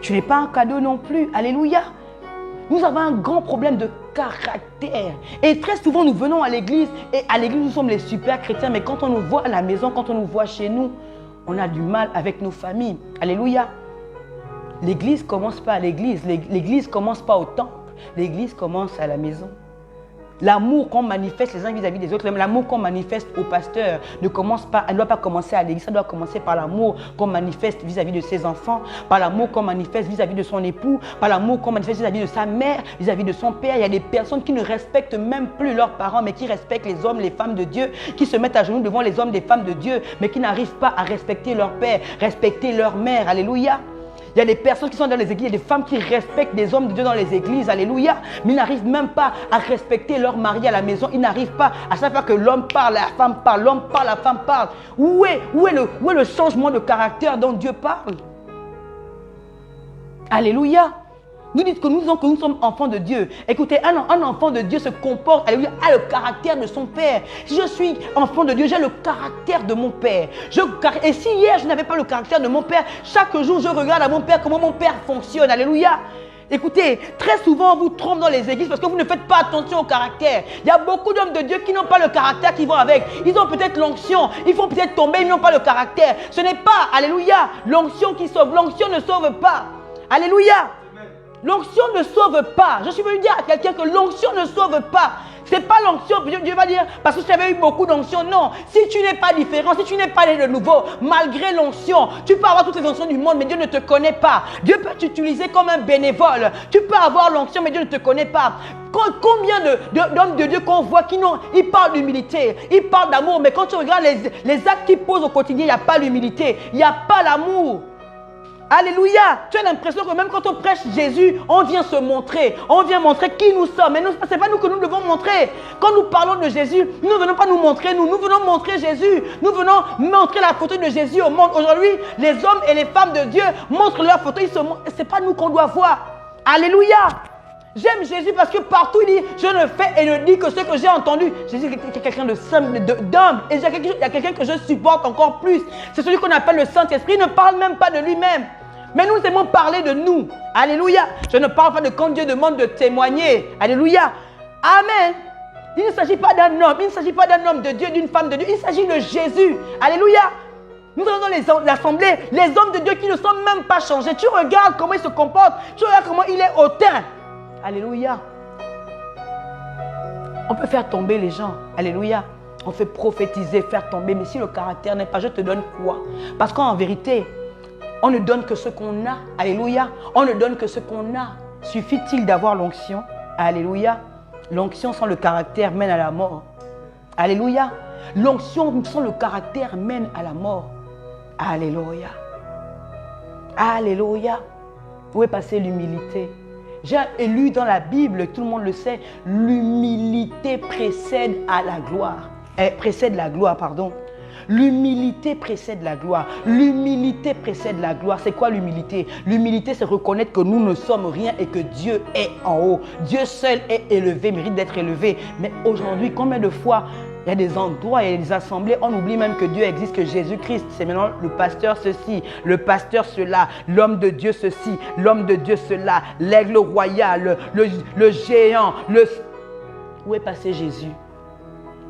A: Tu n'es pas un cadeau non plus. Alléluia. Nous avons un grand problème de caractère. Et très souvent, nous venons à l'église. Et à l'église, nous sommes les super chrétiens. Mais quand on nous voit à la maison, quand on nous voit chez nous, on a du mal avec nos familles. Alléluia. L'église ne commence pas à l'église. L'église ne commence pas au temple. L'église commence à la maison. L'amour qu'on manifeste les uns vis-à-vis des autres, l'amour qu'on manifeste au pasteur ne commence pas, elle ne doit pas commencer à l'église, ça doit commencer par l'amour qu'on manifeste vis-à-vis de ses enfants, par l'amour qu'on manifeste vis-à-vis de son époux, par l'amour qu'on manifeste vis-à-vis de sa mère, vis-à-vis de son père. Il y a des personnes qui ne respectent même plus leurs parents, mais qui respectent les hommes, les femmes de Dieu, qui se mettent à genoux devant les hommes, les femmes de Dieu, mais qui n'arrivent pas à respecter leur père, respecter leur mère. Alléluia. Il y a des personnes qui sont dans les églises, il y a des femmes qui respectent des hommes de Dieu dans les églises, alléluia, mais ils n'arrivent même pas à respecter leur mari à la maison, ils n'arrivent pas, à chaque fois que l'homme parle, la femme parle, l'homme parle, la femme parle. Où est le changement de caractère dont Dieu parle? Alléluia. nous disent que nous sommes enfants de Dieu. Écoutez, un enfant de Dieu se comporte, alléluia, a le caractère de son père. Si je suis enfant de Dieu, j'ai le caractère de mon père. Et si hier je n'avais pas le caractère de mon père, chaque jour je regarde à mon père comment mon père fonctionne. Alléluia. Écoutez, très souvent on vous trompe dans les églises parce que vous ne faites pas attention au caractère. Il y a beaucoup d'hommes de Dieu qui n'ont pas le caractère qui vont avec. Ils ont peut-être l'onction, ils font peut-être tomber, ils n'ont pas le caractère. Ce n'est pas, alléluia, l'onction qui sauve. L'onction ne sauve pas. Alléluia. L'onction ne sauve pas. Je suis venu dire à quelqu'un que l'onction ne sauve pas. Ce n'est pas l'onction, Dieu va dire, parce que j'avais eu beaucoup d'onction. Non, si tu n'es pas différent, si tu n'es pas né de nouveau, malgré l'onction, tu peux avoir toutes les onctions du monde, mais Dieu ne te connaît pas. Dieu peut t'utiliser comme un bénévole. Tu peux avoir l'onction, mais Dieu ne te connaît pas. Combien d'hommes de Dieu qu'on voit ils parlent d'humilité, ils parlent d'amour, mais quand tu regardes les actes qu'ils posent au quotidien, il n'y a pas l'humilité, il n'y a pas l'amour. Alléluia. Tu as l'impression que même quand on prêche Jésus, on vient se montrer. On vient montrer qui nous sommes. Mais ce n'est pas nous que nous devons montrer. Quand nous parlons de Jésus, nous ne venons pas nous montrer nous. Nous venons montrer Jésus. Nous venons montrer la photo de Jésus au monde. Aujourd'hui, les hommes et les femmes de Dieu montrent leur photo. Ce n'est pas nous qu'on doit voir. Alléluia. J'aime Jésus parce que partout il dit, je ne fais et ne dis que ce que j'ai entendu. Jésus est quelqu'un de simple, d'homme. Et il y a quelqu'un que je supporte encore plus. C'est celui qu'on appelle le Saint-Esprit. Il ne parle même pas de lui-même. Mais nous aimons parler de nous. Alléluia. Je ne parle pas de quand Dieu demande de témoigner. Alléluia. Amen. Il ne s'agit pas d'un homme. Il ne s'agit pas d'un homme de Dieu, d'une femme de Dieu. Il s'agit de Jésus. Alléluia. Nous allons dans l'assemblée, les hommes de Dieu qui ne sont même pas changés. Tu regardes comment ils se comportent. Tu regardes comment il est hautain. Alléluia. On peut faire tomber les gens. Alléluia. On fait prophétiser, faire tomber. Mais si le caractère n'est pas, je te donne quoi? Parce qu'en vérité, on ne donne que ce qu'on a. Alléluia. On ne donne que ce qu'on a. Suffit-il d'avoir l'onction? Alléluia. L'onction sans le caractère mène à la mort. Alléluia. L'onction sans le caractère mène à la mort. Alléluia. Alléluia. Où est passée l'humilité? J'ai lu dans la Bible, tout le monde le sait, l'humilité précède à la gloire. Précède la gloire, pardon. L'humilité précède la gloire. L'humilité précède la gloire. C'est quoi l'humilité? L'humilité, c'est reconnaître que nous ne sommes rien et que Dieu est en haut. Dieu seul est élevé, mérite d'être élevé. Mais aujourd'hui, combien de fois il y a des endroits, il y a des assemblées, on oublie même que Dieu existe, que Jésus-Christ, c'est maintenant le pasteur ceci, le pasteur cela, l'homme de Dieu ceci, l'homme de Dieu cela, l'aigle royal, le géant, Où est passé Jésus?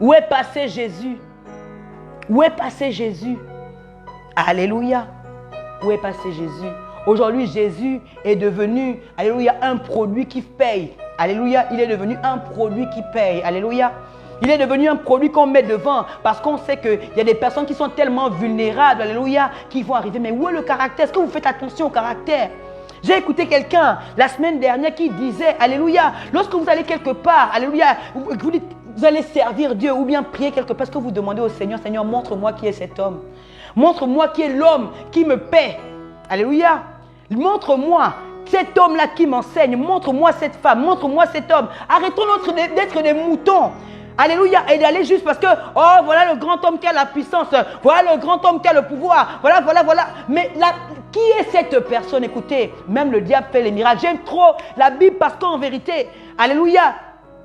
A: Où est passé Jésus? Où est passé Jésus? Alléluia. Où est passé Jésus? Aujourd'hui, Jésus est devenu, alléluia, un produit qui paye. Alléluia, il est devenu un produit qui paye. Alléluia. Il est devenu un produit qu'on met devant parce qu'on sait qu'il y a des personnes qui sont tellement vulnérables, alléluia, qui vont arriver. Mais où est le caractère? Est-ce que vous faites attention au caractère? J'ai écouté quelqu'un la semaine dernière qui disait, alléluia, lorsque vous allez quelque part, alléluia, vous dites, vous allez servir Dieu ou bien prier quelque part, est-ce que vous demandez au Seigneur, Seigneur, montre-moi qui est cet homme. Montre-moi qui est l'homme qui me paie. Alléluia. Montre-moi cet homme-là qui m'enseigne. Montre-moi cette femme. Montre-moi cet homme. Arrêtons d'être des moutons. Alléluia. Et d'aller juste parce que, oh, voilà le grand homme qui a la puissance. Voilà le grand homme qui a le pouvoir. Voilà. Mais qui est cette personne? Écoutez, même le diable fait les miracles. J'aime trop la Bible parce qu'en vérité, alléluia,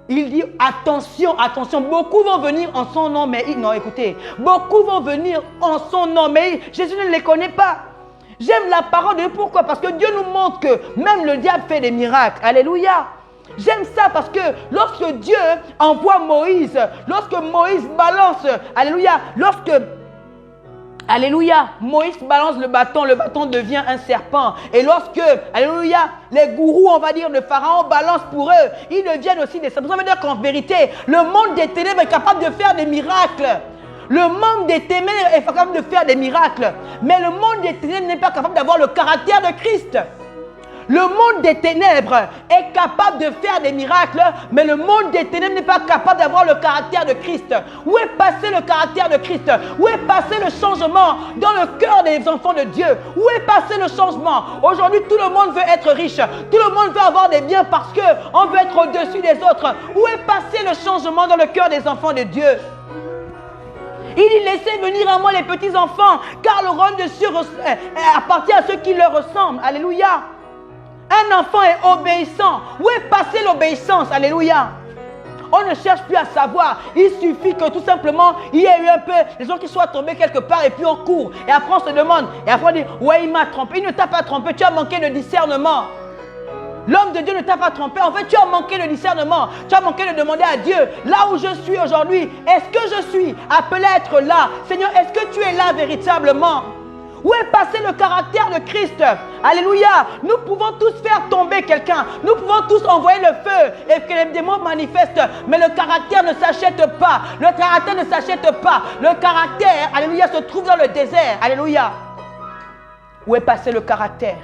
A: il dit attention, attention, beaucoup vont venir en son nom, mais non, écoutez, beaucoup vont venir en son nom, mais Jésus ne les connaît pas. J'aime la parole de Dieu, pourquoi? Parce que Dieu nous montre que même le diable fait des miracles. Alléluia. J'aime ça parce que lorsque Dieu envoie Moïse, lorsque Moïse balance, alléluia, alléluia, Moïse balance le bâton devient un serpent. Et lorsque, alléluia, les gourous, on va dire, de Pharaon balancent pour eux, ils deviennent aussi des serpents. Ça veut dire qu'en vérité, le monde des ténèbres est capable de faire des miracles. Le monde des ténèbres est capable de faire des miracles. Mais le monde des ténèbres n'est pas capable d'avoir le caractère de Christ. Le monde des ténèbres est capable de faire des miracles, mais le monde des ténèbres n'est pas capable d'avoir le caractère de Christ. Où est passé le caractère de Christ? Où est passé le changement dans le cœur des enfants de Dieu? Où est passé le changement? Aujourd'hui, tout le monde veut être riche. Tout le monde veut avoir des biens parce qu'on veut être au-dessus des autres. Où est passé le changement dans le cœur des enfants de Dieu? Il dit, laissez venir à moi les petits enfants, car le royaume de Dieu appartient à ceux qui leur ressemblent. Alléluia. Un enfant est obéissant. Où est passée l'obéissance? Alléluia. On ne cherche plus à savoir. Il suffit que tout simplement, il y ait eu un peu, les gens qui soient tombés quelque part et puis on court. Et après on se demande. Et après on dit, ouais, il m'a trompé. Il ne t'a pas trompé, tu as manqué de discernement. L'homme de Dieu ne t'a pas trompé. En fait, tu as manqué de discernement. Tu as manqué de demander à Dieu, là où je suis aujourd'hui, est-ce que je suis appelé à être là? Seigneur, est-ce que tu es là véritablement? Où est passé le caractère de Christ? Alléluia. Nous pouvons tous faire tomber quelqu'un. Nous pouvons tous envoyer le feu et que les démons manifestent. Mais le caractère ne s'achète pas. Le caractère ne s'achète pas. Le caractère, alléluia, se trouve dans le désert. Alléluia. Où est passé le caractère?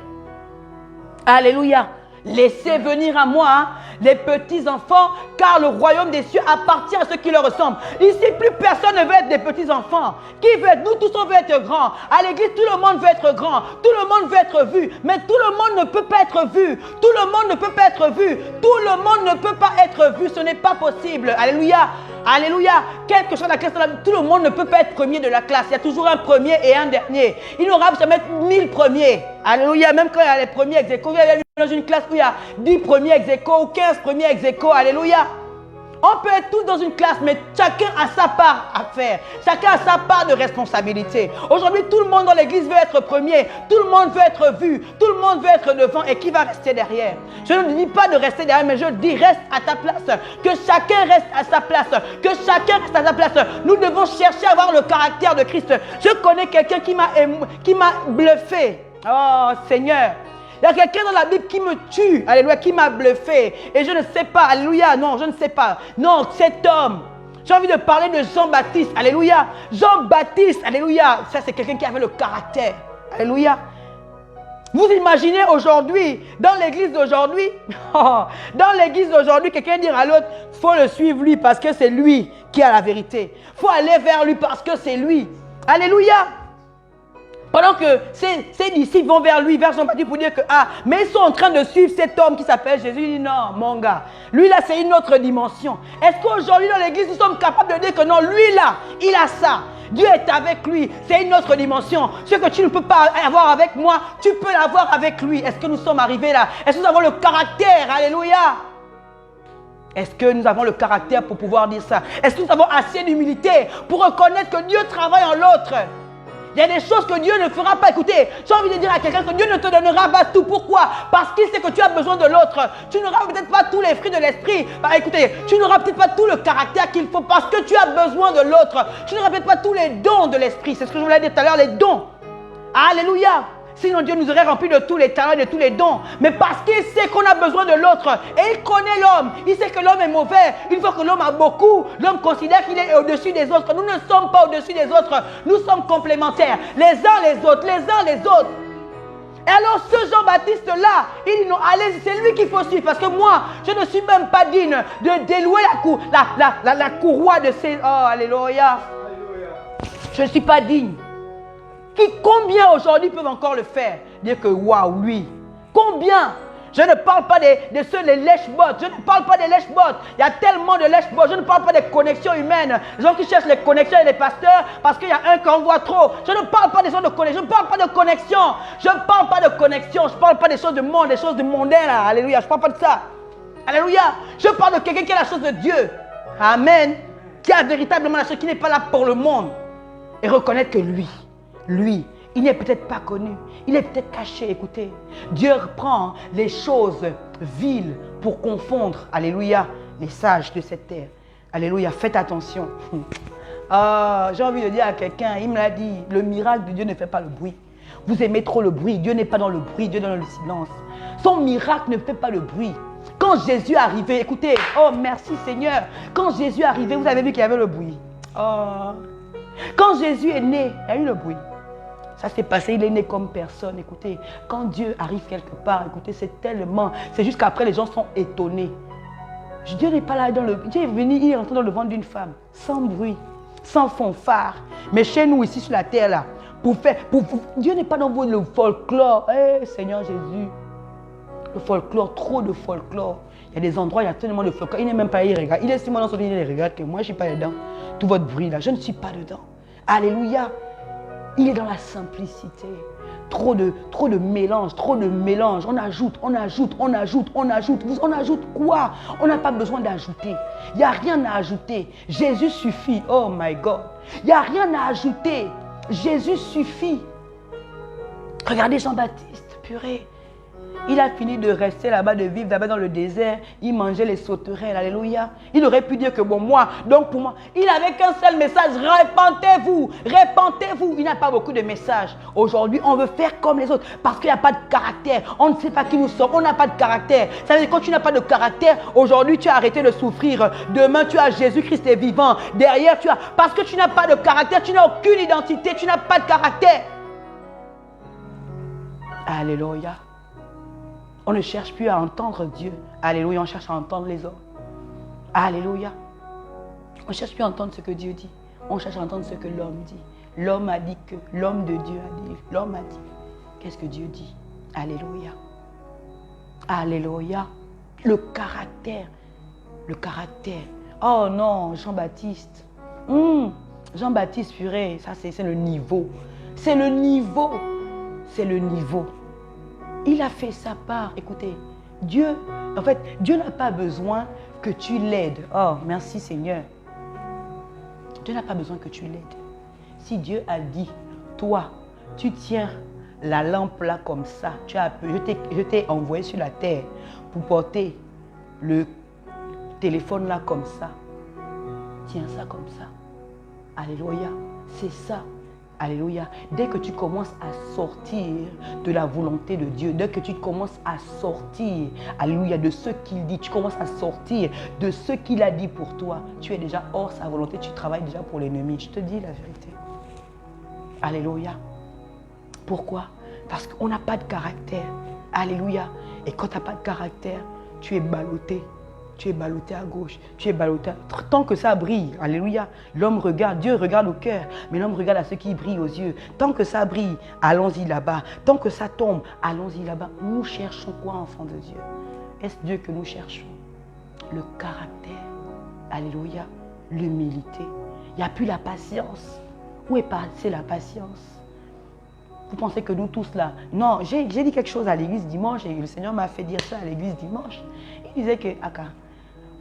A: Alléluia. Laissez venir à moi les petits enfants, car le royaume des cieux appartient à ceux qui leur ressemblent. Ici, plus personne ne veut être des petits enfants. Qui veut être? Nous tous, on veut être grands. À l'église, tout le monde veut être grand. Tout le monde veut être vu. Mais tout le monde ne peut pas être vu. Tout le monde ne peut pas être vu. Tout le monde ne peut pas être vu. Ce n'est pas possible. Alléluia. Alléluia. Quelle que soit la classe, tout le monde ne peut pas être premier de la classe. Il y a toujours un premier et un dernier. Il n'aura jamais 1000 premiers. Alléluia. Même quand il y a les premiers ex aequo, il y a dans une classe où il y a 10 premiers ex aequo ou 15 premiers ex aequo. Alléluia. On peut être tous dans une classe, mais chacun a sa part à faire. Chacun a sa part de responsabilité. Aujourd'hui, tout le monde dans l'église veut être premier. Tout le monde veut être vu. Tout le monde veut être devant. Et qui va rester derrière? Je ne dis pas de rester derrière, mais je dis reste à ta place. Que chacun reste à sa place. Que chacun reste à sa place. Nous devons chercher à avoir le caractère de Christ. Je connais quelqu'un qui m'a bluffé. Oh Seigneur. Il y a quelqu'un dans la Bible qui me tue, alléluia, qui m'a bluffé. Et je ne sais pas, alléluia, non, je ne sais pas. Non, cet homme, j'ai envie de parler de Jean-Baptiste, alléluia. Jean-Baptiste, alléluia. Ça, c'est quelqu'un qui avait le caractère, alléluia. Vous imaginez aujourd'hui, dans l'église d'aujourd'hui, quelqu'un dire à l'autre, il faut le suivre lui parce que c'est lui qui a la vérité. Il faut aller vers lui parce que c'est lui. Alléluia. Pendant que ces disciples vont vers lui, vers Jean-Baptiste pour dire que, mais ils sont en train de suivre cet homme qui s'appelle Jésus. Il dit non, mon gars, lui là c'est une autre dimension. Est-ce qu'aujourd'hui dans l'église nous sommes capables de dire que non, lui là, il a ça. Dieu est avec lui, c'est une autre dimension. Ce que tu ne peux pas avoir avec moi, tu peux l'avoir avec lui. Est-ce que nous sommes arrivés là? Est-ce que nous avons le caractère? Alléluia. Est-ce que nous avons le caractère pour pouvoir dire ça? Est-ce que nous avons assez d'humilité pour reconnaître que Dieu travaille en l'autre? Il y a des choses que Dieu ne fera pas. Écoutez, j'ai envie de dire à quelqu'un que Dieu ne te donnera pas tout. Pourquoi? Parce qu'il sait que tu as besoin de l'autre. Tu n'auras peut-être pas tous les fruits de l'esprit. Écoutez, tu n'auras peut-être pas tout le caractère qu'il faut parce que tu as besoin de l'autre. Tu n'auras peut-être pas tous les dons de l'esprit. C'est ce que je voulais dire tout à l'heure, les dons. Alléluia. Sinon Dieu nous aurait rempli de tous les talents et de tous les dons. Mais parce qu'il sait qu'on a besoin de l'autre. Et il connaît l'homme. Il sait que l'homme est mauvais. Une fois que l'homme a beaucoup, l'homme considère qu'il est au-dessus des autres. Nous ne sommes pas au-dessus des autres. Nous sommes complémentaires. Les uns les autres. Les uns les autres. Et alors ce Jean-Baptiste-là, il dit non, allez, c'est lui qu'il faut suivre. Parce que moi, je ne suis même pas digne de délouer la courroie de ces... Oh, alléluia. Je ne suis pas digne. Combien aujourd'hui peuvent encore le faire? Dire que waouh, lui. Combien? Je ne parle pas de ceux, les lèche-bottes. Je ne parle pas des lèche-bottes. Il y a tellement de lèche-bottes. Je ne parle pas des connexions humaines. Les gens qui cherchent les connexions et les pasteurs parce qu'il y a un qui envoie trop. Je ne parle pas des gens de connexion. Je ne parle pas de connexion. Je ne parle pas de connexion. Je ne parle pas des choses du monde, des choses du mondain. Là. Alléluia. Je ne parle pas de ça. Alléluia. Je parle de quelqu'un qui a la chose de Dieu. Amen. Qui a véritablement la chose, qui n'est pas là pour le monde. Et reconnaître que lui, il n'est peut-être pas connu, il est peut-être caché. Écoutez, Dieu reprend les choses viles pour confondre, alléluia, les sages de cette terre. Alléluia, faites attention. J'ai envie de dire à quelqu'un, il me l'a dit, le miracle de Dieu ne fait pas le bruit. Vous aimez trop le bruit, Dieu n'est pas dans le bruit, Dieu est dans le silence. Son miracle ne fait pas le bruit. Quand Jésus est arrivé, écoutez, oh merci Seigneur, quand Jésus est arrivé, vous avez vu qu'il y avait le bruit. Quand Jésus est né, il y a eu le bruit. Ça s'est passé, il est né comme personne. Écoutez, quand Dieu arrive quelque part, écoutez, c'est tellement... C'est juste qu'après, les gens sont étonnés. Dieu n'est pas là dans le... Dieu est venu, il est rentré dans le ventre d'une femme, sans bruit, sans fanfare. Mais chez nous, ici sur la terre, là, Dieu n'est pas dans le folklore. Seigneur Jésus, le folklore, trop de folklore. Il y a des endroits, il y a tellement de folklore. Il n'est même pas, il regarde. Il est si moi dans son il regarde que moi, je ne suis pas dedans. Tout votre bruit là, je ne suis pas dedans. Alléluia. Il est dans la simplicité. trop de mélange, trop de mélange. On ajoute. On ajoute quoi? On n'a pas besoin d'ajouter. Il n'y a rien à ajouter. Jésus suffit. Oh my God. Il n'y a rien à ajouter. Jésus suffit. Regardez Jean-Baptiste, purée. Il a fini de rester là-bas, de vivre là-bas dans le désert. Il mangeait les sauterelles, alléluia. Il aurait pu dire que bon, moi, donc pour moi, il n'avait qu'un seul message, répentez-vous, répentez-vous. Il n'a pas beaucoup de messages. Aujourd'hui, on veut faire comme les autres parce qu'il n'y a pas de caractère. On ne sait pas qui nous sommes, on n'a pas de caractère. Ça veut dire que quand tu n'as pas de caractère, aujourd'hui, tu as arrêté de souffrir. Demain, tu as Jésus-Christ est vivant. Derrière, tu as... Parce que tu n'as pas de caractère, tu n'as aucune identité, tu n'as pas de caractère. Alléluia. On ne cherche plus à entendre Dieu. Alléluia, on cherche à entendre les hommes. Alléluia. On ne cherche plus à entendre ce que Dieu dit. On cherche à entendre ce que l'homme dit. L'homme a dit que, l'homme de Dieu a dit, l'homme a dit. Qu'est-ce que Dieu dit? Alléluia. Alléluia. Le caractère. Le caractère. Oh non, Jean-Baptiste. Jean-Baptiste, purée, ça c'est le niveau. C'est le niveau. C'est le niveau. Il a fait sa part. Écoutez, Dieu n'a pas besoin que tu l'aides. Oh, merci Seigneur. Dieu n'a pas besoin que tu l'aides. Si Dieu a dit, toi, tu tiens la lampe là comme ça, je t'ai envoyé sur la terre pour porter le téléphone là comme ça. Tiens ça comme ça. Alléluia. C'est ça. Alléluia. Dès que tu commences à sortir de la volonté de Dieu, dès que tu commences à sortir, alléluia, de ce qu'il dit, tu commences à sortir de ce qu'il a dit pour toi, tu es déjà hors sa volonté, tu travailles déjà pour l'ennemi. Je te dis la vérité. Alléluia. Pourquoi? Parce qu'on n'a pas de caractère. Alléluia. Et quand tu n'as pas de caractère, tu es ballotté. Tu es ballotté à gauche, tu es ballotté à... Tant que ça brille, alléluia, l'homme regarde, Dieu regarde au cœur, mais l'homme regarde à ce qui brille aux yeux. Tant que ça brille, allons-y là-bas. Tant que ça tombe, allons-y là-bas. Nous cherchons quoi, enfants de Dieu? Est-ce Dieu que nous cherchons? Le caractère, alléluia, l'humilité. Il n'y a plus la patience. Où est passée la patience? Vous pensez que nous tous là... Non, j'ai dit quelque chose à l'église dimanche et le Seigneur m'a fait dire ça à l'église dimanche. Il disait que, Aka,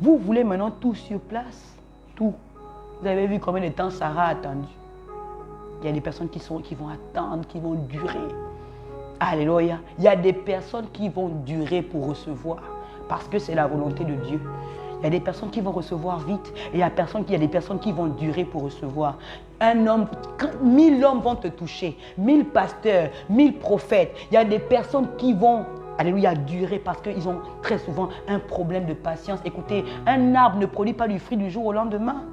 A: vous voulez maintenant tout sur place? Tout. Vous avez vu combien de temps Sarah a attendu? Il y a des personnes qui vont attendre, qui vont durer. Alléluia. Il y a des personnes qui vont durer pour recevoir parce que c'est la volonté de Dieu. Il y a des personnes qui vont recevoir vite et il y a des personnes qui vont durer pour recevoir. Un homme, 1000 hommes vont te toucher, 1000 pasteurs, 1000 prophètes. Il y a des personnes qui vont, alléluia, durer parce qu'ils ont très souvent un problème de patience. Écoutez, un arbre ne produit pas du fruit du jour au lendemain.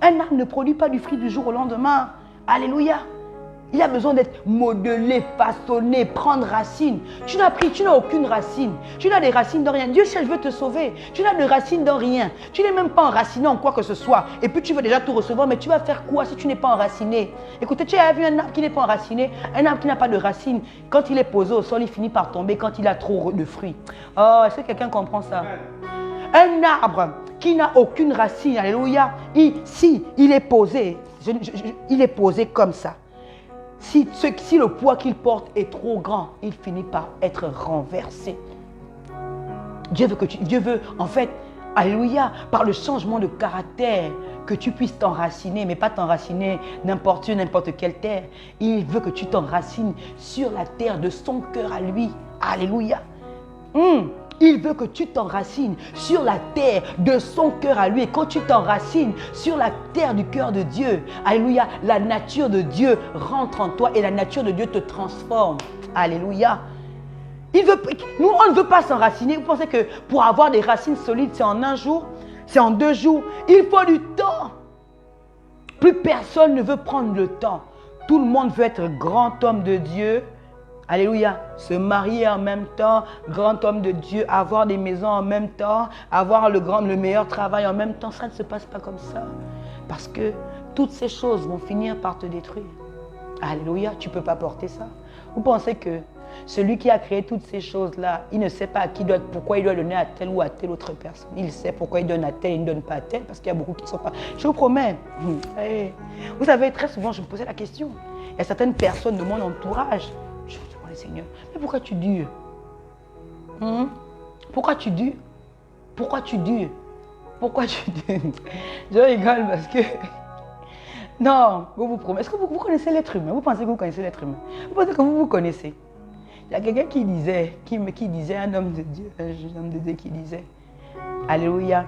A: Un arbre ne produit pas du fruit du jour au lendemain. Alléluia. Il a besoin d'être modelé, façonné, prendre racine. Tu n'as aucune racine. Tu n'as des racines dans rien. Dieu seul veut te sauver. Tu n'as de racines dans rien. Tu n'es même pas enraciné en quoi que ce soit. Et puis tu veux déjà tout recevoir, mais tu vas faire quoi si tu n'es pas enraciné? Écoutez, tu as vu un arbre qui n'est pas enraciné, un arbre qui n'a pas de racines. Quand il est posé au sol, il finit par tomber quand il a trop de fruits. Oh, est-ce que quelqu'un comprend ça? Un arbre qui n'a aucune racine, alléluia, il est posé, il est posé comme ça. Si le poids qu'il porte est trop grand, il finit par être renversé. Dieu veut en fait, alléluia, par le changement de caractère, que tu puisses t'enraciner, mais pas t'enraciner n'importe quelle terre. Il veut que tu t'enracines sur la terre de son cœur à lui. Alléluia. Il veut que tu t'enracines sur la terre de son cœur à lui. Et quand tu t'enracines sur la terre du cœur de Dieu, alléluia, la nature de Dieu rentre en toi et la nature de Dieu te transforme. Alléluia. Nous, on ne veut pas s'enraciner. Vous pensez que pour avoir des racines solides, c'est en un jour, c'est en 2 jours. Il faut du temps. Plus personne ne veut prendre le temps. Tout le monde veut être grand homme de Dieu. Alléluia, se marier en même temps, grand homme de Dieu, avoir des maisons en même temps, avoir le meilleur travail en même temps. Ça ne se passe pas comme ça. Parce que toutes ces choses vont finir par te détruire. Alléluia, tu ne peux pas porter ça. Vous pensez que celui qui a créé toutes ces choses-là, il ne sait pas pourquoi il doit donner à telle ou à telle autre personne. Il sait pourquoi il donne à telle et il ne donne pas à telle, parce qu'il y a beaucoup qui ne sont pas... Je vous promets. Vous savez, très souvent, je me posais la question. Il y a certaines personnes de mon entourage. Seigneur, mais pourquoi tu dures? Pourquoi tu dures? Pourquoi tu dures? Pourquoi tu dures? Je rigole parce que... Non, vous promettez. Est-ce que vous connaissez l'être humain? Vous pensez que vous connaissez l'être humain? Vous pensez que vous connaissez? Il y a quelqu'un qui disait, un homme de Dieu, qui disait, Alléluia,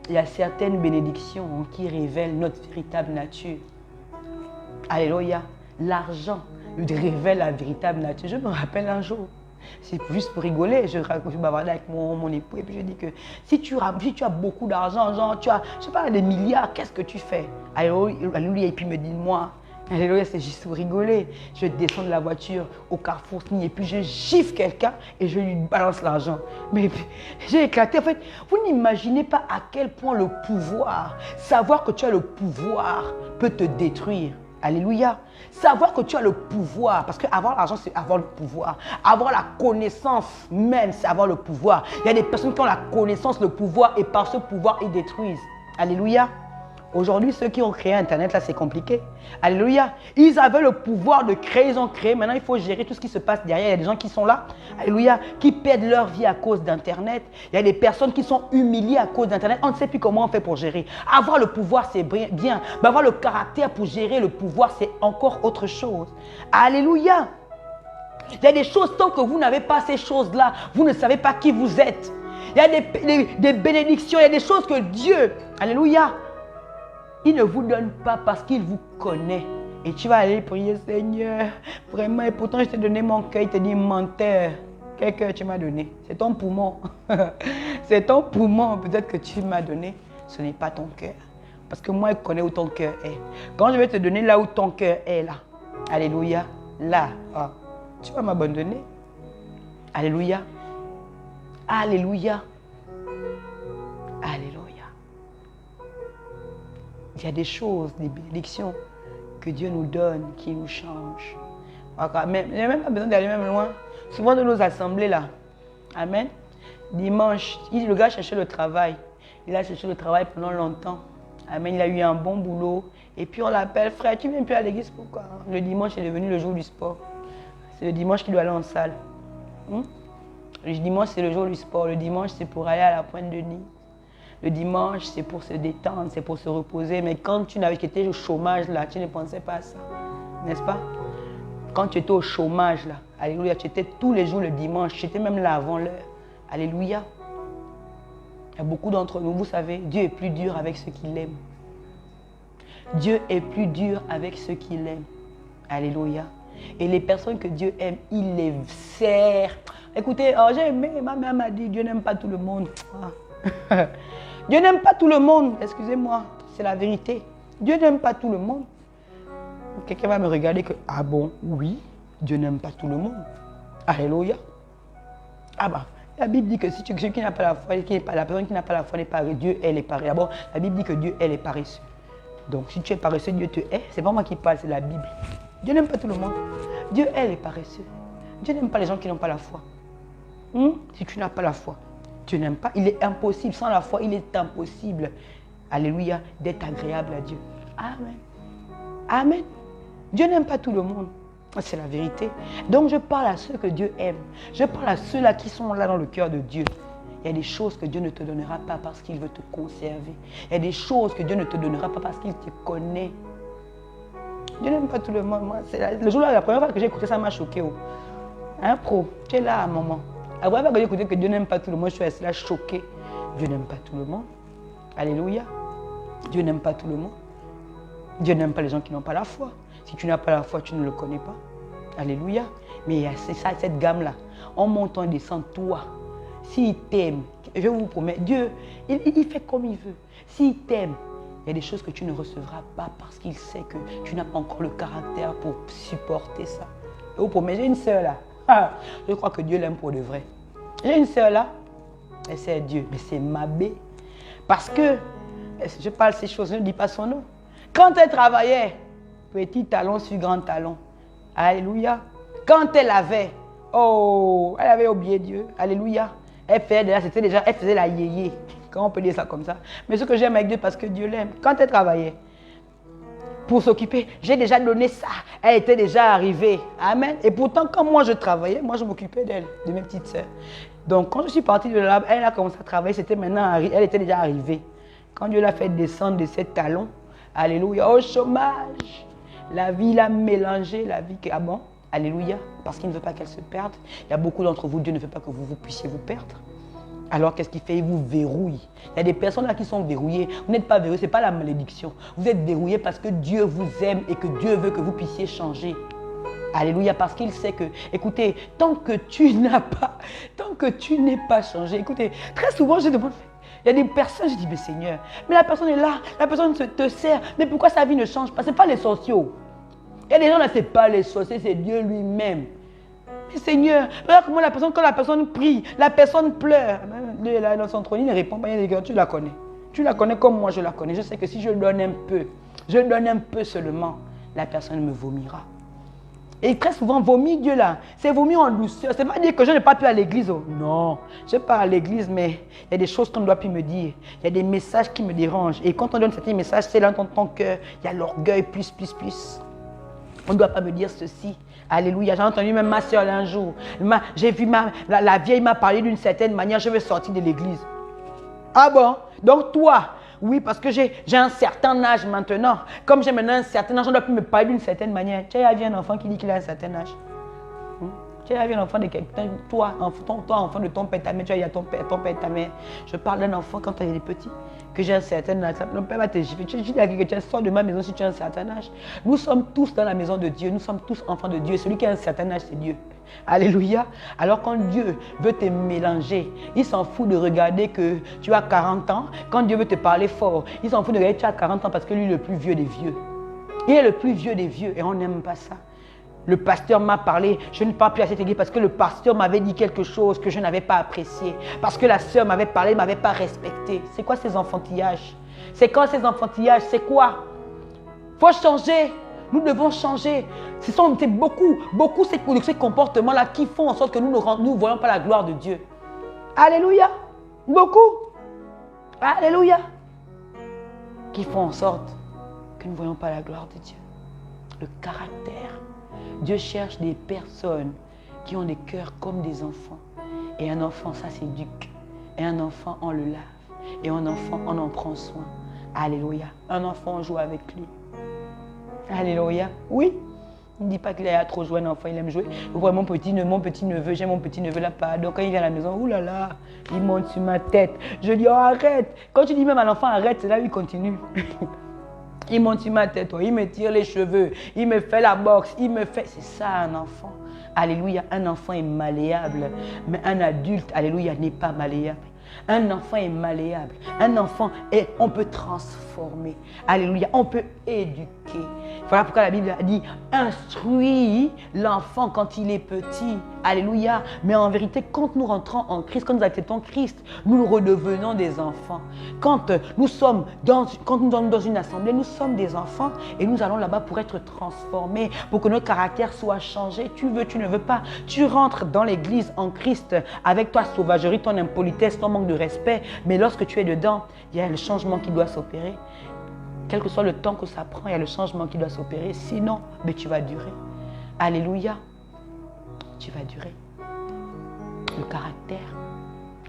A: il y a certaines bénédictions qui révèlent notre véritable nature. Alléluia, l'argent révèle la véritable nature. Je me rappelle un jour, c'est juste pour rigoler, je bavardais avec mon époux et puis je dis que si tu as beaucoup d'argent, genre tu as, je sais pas, des milliards, qu'est-ce que tu fais? Alléluia, et puis il me dit, moi, alléluia, c'est juste pour rigoler. Je descends de la voiture au carrefour et puis je gifle quelqu'un et je lui balance l'argent. Mais j'ai éclaté. En fait, vous n'imaginez pas à quel point le pouvoir, savoir que tu as le pouvoir peut te détruire. Alléluia. Savoir que tu as le pouvoir, parce qu'avoir l'argent, c'est avoir le pouvoir. Avoir la connaissance même, c'est avoir le pouvoir. Il y a des personnes qui ont la connaissance, le pouvoir, et par ce pouvoir, ils détruisent. Alléluia. Aujourd'hui, ceux qui ont créé Internet, là, c'est compliqué. Alléluia. Ils avaient le pouvoir de créer, ils ont créé. Maintenant, il faut gérer tout ce qui se passe derrière. Il y a des gens qui sont là, alléluia, qui perdent leur vie à cause d'Internet. Il y a des personnes qui sont humiliées à cause d'Internet. On ne sait plus comment on fait pour gérer. Avoir le pouvoir, c'est bien. Mais avoir le caractère pour gérer le pouvoir, c'est encore autre chose. Alléluia. Il y a des choses, tant que vous n'avez pas ces choses-là, vous ne savez pas qui vous êtes. Il y a des bénédictions, il y a des choses que Dieu, alléluia, il ne vous donne pas parce qu'il vous connaît. Et tu vas aller prier, Seigneur, vraiment, et pourtant je t'ai donné mon cœur. Il te dit, menteur, quel cœur tu m'as donné? C'est ton poumon. C'est ton poumon peut-être que tu m'as donné. Ce n'est pas ton cœur. Parce que moi, je connais où ton cœur est. Quand je vais te donner là où ton cœur est, là, alléluia, là, tu vas m'abandonner. Alléluia. Alléluia. Alléluia. Il y a des choses, des bénédictions que Dieu nous donne, qui nous changent. Il n'y a même pas besoin d'aller même loin. Souvent dans nos assemblées là, amen, dimanche, le gars cherchait le travail. Il a cherché le travail pendant longtemps. Amen, il a eu un bon boulot. Et puis on l'appelle, frère, tu ne viens plus à l'église, pourquoi? Le dimanche est devenu le jour du sport. C'est le dimanche qu'il doit aller en salle. Le dimanche, c'est le jour du sport. Le dimanche, c'est pour aller à la Pointe-de-Nîmes. Le dimanche, c'est pour se détendre, c'est pour se reposer. Mais quand tu n'avais été au chômage, là, tu ne pensais pas à ça. N'est-ce pas? Quand tu étais au chômage, là, alléluia, tu étais tous les jours le dimanche, tu étais même là avant l'heure. Alléluia. Il y a beaucoup d'entre nous, vous savez, Dieu est plus dur avec ceux qui l'aiment. Dieu est plus dur avec ceux qui l'aiment. Alléluia. Et les personnes que Dieu aime, il les sert. Écoutez, j'ai aimé, ma mère m'a dit, Dieu n'aime pas tout le monde. Dieu n'aime pas tout le monde, excusez-moi, c'est la vérité. Dieu n'aime pas tout le monde. Quelqu'un va me regarder que, ah bon, oui, Dieu n'aime pas tout le monde. Alléluia. Ah bah, la Bible dit que si celui qui n'a pas la foi, la personne qui n'a pas la foi n'est pas Dieu, elle est paresseux. D'abord, la Bible dit que Dieu, elle est paresseux. Donc si tu es paresseux, Dieu te hait. C'est pas moi qui parle, c'est la Bible. Dieu n'aime pas tout le monde. Dieu, elle est paresseux. Dieu n'aime pas les gens qui n'ont pas la foi. Si tu n'as pas la foi, Dieu n'aime pas. Il est impossible. Sans la foi, il est impossible, alléluia, d'être agréable à Dieu. Amen. Amen. Dieu n'aime pas tout le monde. C'est la vérité. Donc je parle à ceux que Dieu aime. Je parle à ceux-là qui sont là dans le cœur de Dieu. Il y a des choses que Dieu ne te donnera pas parce qu'il veut te conserver. Il y a des choses que Dieu ne te donnera pas parce qu'il te connaît. Dieu n'aime pas tout le monde. Moi, le jour-là, la première fois que j'ai écouté ça m'a choqué. Hein, pro, tu es là à un moment. La première fois que j'ai écouté que Dieu n'aime pas tout le monde, je suis restée là choquée. Dieu n'aime pas tout le monde. Alléluia. Dieu n'aime pas tout le monde. Dieu n'aime pas les gens qui n'ont pas la foi. Si tu n'as pas la foi, tu ne le connais pas. Alléluia. Mais c'est ça, cette gamme-là. On monte, on descend, toi. S'il t'aime, je vous promets, Dieu, il fait comme il veut. S'il t'aime, il y a des choses que tu ne recevras pas parce qu'il sait que tu n'as pas encore le caractère pour supporter ça. Je vous promets, j'ai une sœur là. Je crois que Dieu l'aime pour de vrai. J'ai une sœur là, elle sait Dieu, mais c'est Mabé. Parce que, je parle ces choses, je ne dis pas son nom. Quand elle travaillait, petit talon sur grand talon. Alléluia. Quand elle avait oublié Dieu. Alléluia. Elle faisait la yéyé. Comment on peut dire ça comme ça? Mais ce que j'aime avec Dieu, parce que Dieu l'aime. Quand elle travaillait, pour s'occuper. J'ai déjà donné ça. Elle était déjà arrivée. Amen. Et pourtant, quand moi je travaillais, moi je m'occupais d'elle, de mes petites sœurs. Donc quand je suis partie de là, elle a commencé à travailler, c'était maintenant, elle était déjà arrivée. Quand Dieu l'a fait descendre de ses talons, alléluia, au chômage, la vie l'a mélangé, la vie qui... Ah bon? Alléluia, parce qu'il ne veut pas qu'elle se perde. Il y a beaucoup d'entre vous, Dieu ne veut pas que vous puissiez vous perdre. Alors qu'est-ce qu'il fait? Il vous verrouille. Il y a des personnes là qui sont verrouillées. Vous n'êtes pas verrouillé, ce n'est pas la malédiction. Vous êtes verrouillé parce que Dieu vous aime et que Dieu veut que vous puissiez changer. Alléluia, parce qu'il sait que, écoutez, tant que tu n'es pas changé, écoutez, très souvent je demande, il y a des personnes, je dis, mais Seigneur, mais la personne est là, la personne te sert, mais pourquoi sa vie ne change pas? Ce n'est pas les sorciers. Il y a des gens là, ce n'est pas les sorciers, c'est Dieu lui-même. Mais Seigneur, regarde comment quand la personne prie, la personne pleure. Là, dans son trône, il ne répond pas, il dit, tu la connais. Tu la connais comme moi je la connais. Je sais que si je donne un peu seulement, la personne me vomira. Et très souvent, vomir Dieu là, c'est vomir en douceur. C'est pas dire que je n'ai pas pu à l'église. Oh. Non, je pars à l'église, mais il y a des choses qu'on ne doit plus me dire. Il y a des messages qui me dérangent. Et quand on donne certains messages, c'est là dans ton cœur, il y a l'orgueil, plus. On ne doit pas me dire ceci. Alléluia. J'ai entendu même ma soeur un jour. J'ai vu la vieille m'a parlé d'une certaine manière, je vais sortir de l'église. Ah bon? Donc toi, oui, parce que j'ai un certain âge maintenant. Comme j'ai maintenant un certain âge, on ne doit plus me parler d'une certaine manière. Tu as vu un enfant qui dit qu'il a un certain âge. Tu as vu un enfant de quelqu'un, toi, enfant de ton père, ta mère, tu as eu ton père, ta mère. Je parle d'un enfant quand tu es petit, que j'ai un certain âge. Le père va te gifler. Tu dis que tu sors de ma maison si tu as un certain âge. Nous sommes tous dans la maison de Dieu. Nous sommes tous enfants de Dieu. Celui qui a un certain âge, c'est Dieu. Alléluia. Alors quand Dieu veut te mélanger, il s'en fout de regarder que tu as 40 ans. Quand Dieu veut te parler fort, il s'en fout de regarder que tu as 40 ans parce que lui est le plus vieux des vieux. Il est le plus vieux des vieux et on n'aime pas ça. Le pasteur m'a parlé, je ne parle plus à cette église parce que le pasteur m'avait dit quelque chose que je n'avais pas apprécié. Parce que la sœur m'avait parlé, ne m'avait pas respecté. C'est quoi ces enfantillages? C'est quoi ces enfantillages? C'est quoi? Il faut changer. Nous devons changer. C'est beaucoup ces comportements-là qui font en sorte que nous ne voyons pas la gloire de Dieu. Alléluia. Beaucoup. Alléluia. Qui font en sorte que nous ne voyons pas la gloire de Dieu. Le caractère. Dieu cherche des personnes qui ont des cœurs comme des enfants. Et un enfant, ça s'éduque. Et un enfant, on le lave. Et un enfant, on en prend soin. Alléluia. Un enfant, on joue avec lui. Alléluia. Oui. Il ne dit pas qu'il a trop joué un enfant, il aime jouer. Vous voyez mon petit neveu, j'ai mon petit neveu là-bas. Donc quand il vient à la maison, oulala, il monte sur ma tête. Je dis, oh arrête. Quand tu dis même à l'enfant arrête, c'est là où il continue. Il monte sur ma tête, il me tire les cheveux, il me fait la boxe, il me fait... C'est ça un enfant. Alléluia, un enfant est malléable, mais un adulte, alléluia, n'est pas malléable. Un enfant est malléable. Un enfant, on peut transformer. Alléluia, on peut éduquer. Voilà pourquoi la Bible a dit, instruis l'enfant quand il est petit. Alléluia. Mais en vérité, quand nous rentrons en Christ, quand nous acceptons Christ, nous redevenons des enfants. Quand nous sommes dans une assemblée, nous sommes des enfants et nous allons là-bas pour être transformés, pour que notre caractère soit changé. Tu veux, tu ne veux pas. Tu rentres dans l'église en Christ avec ta sauvagerie, ton impolitesse, ton manque de respect. Mais lorsque tu es dedans, il y a le changement qui doit s'opérer. Quel que soit le temps que ça prend, il y a le changement qui doit s'opérer. Sinon, mais tu vas durer. Alléluia. Tu vas durer. Le caractère.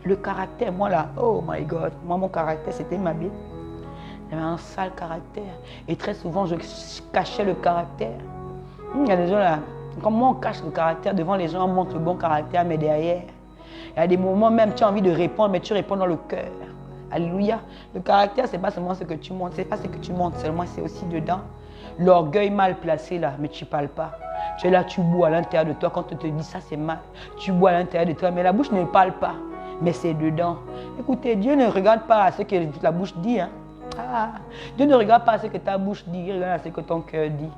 A: Le caractère, moi là, oh my God, moi mon caractère, c'était ma Bible. J'avais un sale caractère. Et très souvent, je cachais le caractère. Il y a des gens là, comme moi on cache le caractère, devant les gens, on montre le bon caractère, mais derrière, il y a des moments même, tu as envie de répondre, mais tu réponds dans le cœur. Alléluia. Le caractère, ce n'est pas seulement ce que tu montres, ce n'est pas ce que tu montres seulement, c'est aussi dedans. L'orgueil mal placé là, mais tu ne parles pas. Tu es là, tu bois à l'intérieur de toi. Quand on te dit ça, c'est mal. Tu bois à l'intérieur de toi, mais la bouche ne parle pas. Mais c'est dedans. Écoutez, Dieu ne regarde pas à ce que la bouche dit. Hein. Dieu ne regarde pas à ce que ta bouche dit, il regarde à ce que ton cœur dit.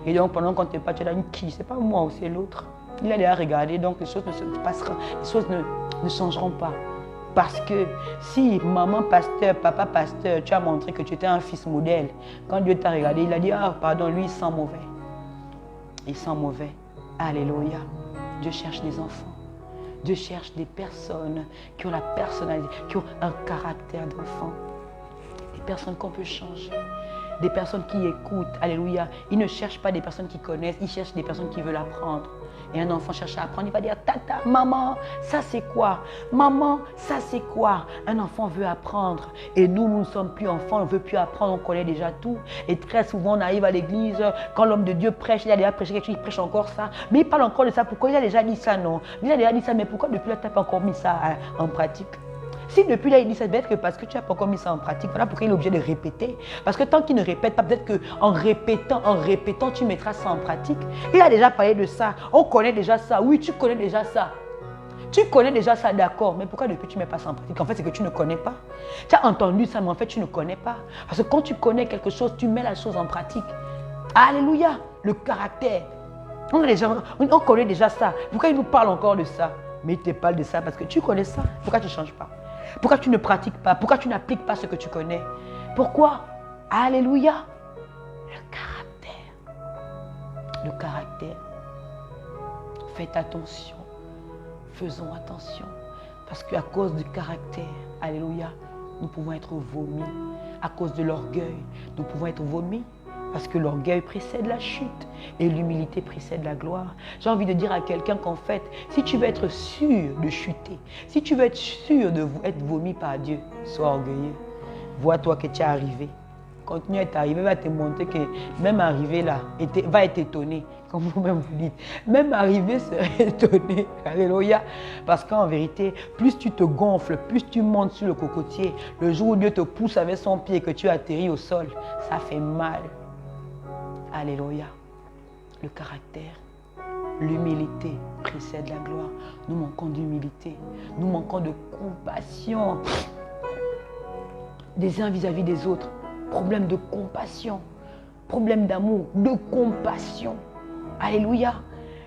A: Et donc, pendant qu'on te parle, tu es là, qui? C'est pas moi ou c'est l'autre. Il a déjà regardé, donc les choses ne se passeront, les choses ne changeront pas. Parce que si maman pasteur, papa pasteur, tu as montré que tu étais un fils modèle, quand Dieu t'a regardé, il a dit, ah pardon, lui il sent mauvais. Il sent mauvais. Alléluia. Dieu cherche des enfants. Dieu cherche des personnes qui ont la personnalité, qui ont un caractère d'enfant. Des personnes qu'on peut changer. des personnes qui écoutent. Alléluia. Il ne cherche pas des personnes qui connaissent, il cherche des personnes qui veulent apprendre. Et un enfant cherche à apprendre, il va dire, tata, maman, ça c'est quoi? Maman, ça c'est quoi? Un enfant veut apprendre. Et nous ne sommes plus enfants, on ne veut plus apprendre, on connaît déjà tout. Et très souvent, on arrive à l'église, quand l'homme de Dieu prêche, il a déjà prêché quelque chose, il prêche encore ça. Mais il parle encore de ça, pourquoi il a déjà dit ça, non? Il a déjà dit ça, mais pourquoi depuis là, tu n'as pas encore mis ça en pratique? Si depuis là, il dit ça, peut-être que parce que tu n'as pas encore mis ça en pratique, voilà pourquoi il est obligé de répéter. Parce que tant qu'il ne répète pas, peut-être qu'en répétant, tu mettras ça en pratique. Il a déjà parlé de ça. On connaît déjà ça. Oui, tu connais déjà ça. Tu connais déjà ça, d'accord. Mais pourquoi depuis tu ne mets pas ça en pratique? En fait, c'est que tu ne connais pas. Tu as entendu ça, mais en fait, tu ne connais pas. Parce que quand tu connais quelque chose, tu mets la chose en pratique. Alléluia. Le caractère. On connaît déjà ça. Pourquoi il nous parle encore de ça? Mais il te parle de ça parce que tu connais ça. Pourquoi tu ne changes pas? Pourquoi tu ne pratiques pas? Pourquoi tu n'appliques pas ce que tu connais? Pourquoi? Alléluia. Le caractère. Le caractère. Faites attention. Faisons attention. Parce qu'à cause du caractère, alléluia, nous pouvons être vomis. À cause de l'orgueil, nous pouvons être vomis. Parce que l'orgueil précède la chute et l'humilité précède la gloire. J'ai envie de dire à quelqu'un qu'en fait, si tu veux être sûr de chuter, si tu veux être sûr d'être vomi par Dieu, sois orgueilleux. Vois-toi que tu es arrivé. Continue à être arrivé, va te montrer que même arrivé là, va être étonné, comme vous-même vous dites. Même arrivé serait étonné. Alléluia. Parce qu'en vérité, plus tu te gonfles, plus tu montes sur le cocotier, le jour où Dieu te pousse avec son pied et que tu atterris au sol, ça fait mal. Alléluia. Le caractère, l'humilité précède la gloire. Nous manquons d'humilité. Nous manquons de compassion des uns vis-à-vis des autres. Problème de compassion. Problème d'amour, de compassion. Alléluia.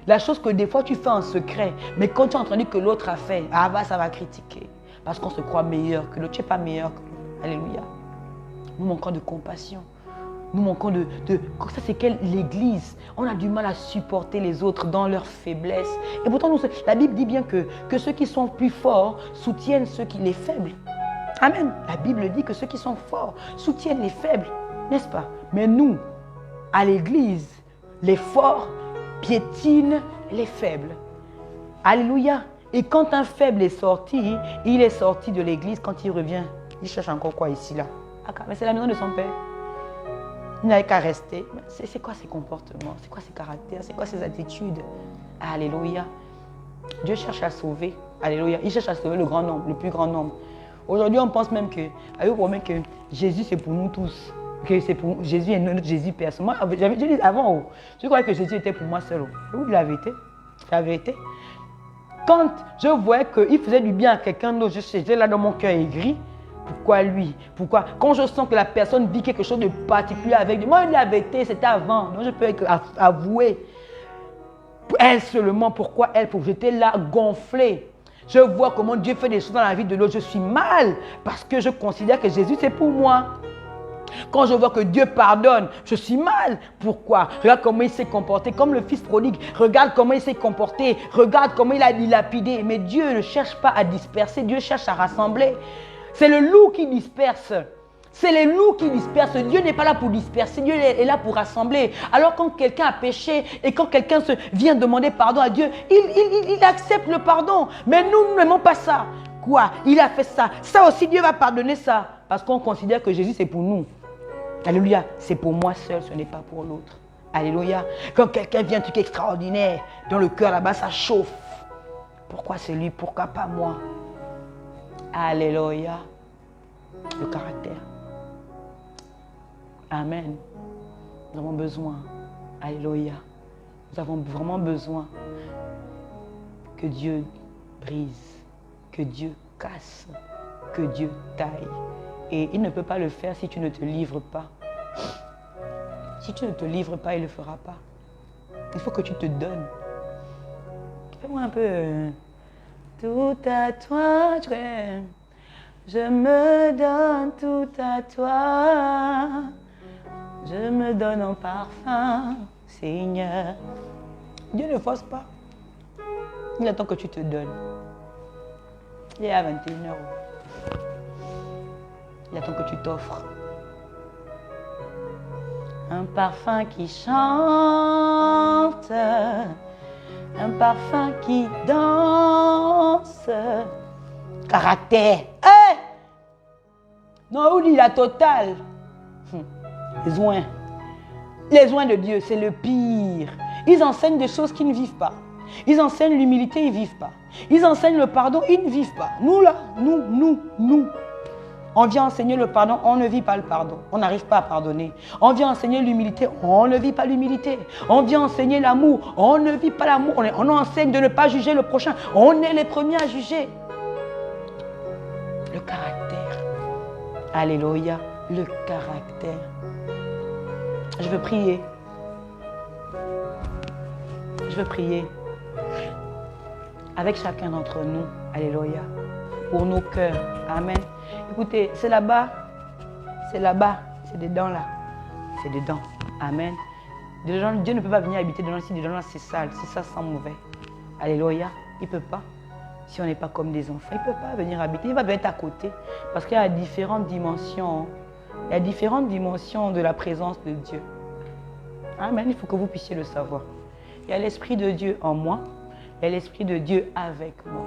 A: La chose que des fois tu fais en secret, mais quand tu as entendu que l'autre a fait, ça va critiquer. Parce qu'on se croit meilleur que l'autre. Tu n'es pas meilleur que l'autre. Alléluia. Nous manquons de compassion. Nous manquons ça c'est quelle l'Église. On a du mal à supporter les autres dans leur faiblesse. Et pourtant, la Bible dit bien que ceux qui sont plus forts soutiennent les faibles. Amen. La Bible dit que ceux qui sont forts soutiennent les faibles. N'est-ce pas? Mais nous, à l'Église, les forts piétinent les faibles. Alléluia. Et quand un faible est sorti, il est sorti de l'Église. Quand il revient, il cherche encore quoi ici, là? Mais c'est la maison de son père. Il n'avait qu'à rester. C'est quoi ces comportements? C'est quoi ces caractères? C'est quoi ces attitudes? Alléluia. Dieu cherche à sauver. Alléluia. Il cherche à sauver le grand nombre, le plus grand nombre. Aujourd'hui, on pense même que Jésus, c'est pour nous tous. Que c'est pour Jésus et notre Jésus personne. Moi, j'avais dit avant, je croyais que Jésus était pour moi seul. Je vous dis la vérité. La vérité. Quand je voyais qu'il faisait du bien à quelqu'un d'autre, j'étais là dans mon cœur aigri. Pourquoi lui? Pourquoi? Quand je sens que la personne vit quelque chose de particulier avec lui, moi, la vérité, c'était avant. Donc, je peux avouer. Elle seulement, pourquoi elle? Pour que j'étais là gonflé. Je vois comment Dieu fait des choses dans la vie de l'autre. Je suis mal parce que je considère que Jésus, c'est pour moi. Quand je vois que Dieu pardonne, je suis mal. Pourquoi? Regarde comment il s'est comporté, comme le fils prodigue. Regarde comment il s'est comporté. Regarde comment il a dilapidé. Mais Dieu ne cherche pas à disperser. Dieu cherche à rassembler. C'est le loup qui disperse. C'est les loups qui dispersent. Dieu n'est pas là pour disperser. Dieu est là pour rassembler. Alors quand quelqu'un a péché et quand quelqu'un vient demander pardon à Dieu, il accepte le pardon. Mais nous n'aimons pas ça. Quoi? Il a fait ça. Ça aussi, Dieu va pardonner ça. Parce qu'on considère que Jésus, c'est pour nous. Alléluia. C'est pour moi seul, ce n'est pas pour l'autre. Alléluia. Quand quelqu'un vient, un truc extraordinaire, dans le cœur là-bas, ça chauffe. Pourquoi c'est lui? Pourquoi pas moi? Alléluia. Le caractère. Amen. Nous avons besoin. Alléluia. Nous avons vraiment besoin que Dieu brise, que Dieu casse, que Dieu taille. Et il ne peut pas le faire si tu ne te livres pas. Si tu ne te livres pas, il ne le fera pas. Il faut que tu te donnes. Fais-moi un peu... Tout à toi, je me donne tout à toi. Je me donne en parfum, Seigneur. Dieu ne force pas. Il attend que tu te donnes. Il est à 21 €. Il attend que tu t'offres. Un parfum qui chante, un parfum qui danse. Caractère. Hey! Non, oublie la totale. Les oins. Les oins de Dieu, c'est le pire. Ils enseignent des choses qu'ils ne vivent pas. Ils enseignent l'humilité, ils ne vivent pas. Ils enseignent le pardon, ils ne vivent pas. Nous là, nous. On vient enseigner le pardon, on ne vit pas le pardon. On n'arrive pas à pardonner. On vient enseigner l'humilité, on ne vit pas l'humilité. On vient enseigner l'amour, on ne vit pas l'amour. On enseigne de ne pas juger le prochain. On est les premiers à juger. Le caractère. Alléluia. Le caractère. Je veux prier. Je veux prier avec chacun d'entre nous. Alléluia. Pour nos cœurs. Amen. Écoutez, c'est là-bas. C'est là-bas. C'est dedans là. C'est dedans. Amen. Dedans, Dieu ne peut pas venir habiter dedans si dedans là c'est sale. Si ça sent mauvais. Alléluia. Il ne peut pas. Si on n'est pas comme des enfants, il ne peut pas venir habiter. Il va venir être à côté. Parce qu'il y a différentes dimensions. Il y a différentes dimensions de la présence de Dieu. Amen. Il faut que vous puissiez le savoir. Il y a l'Esprit de Dieu en moi. Il y a l'Esprit de Dieu avec moi.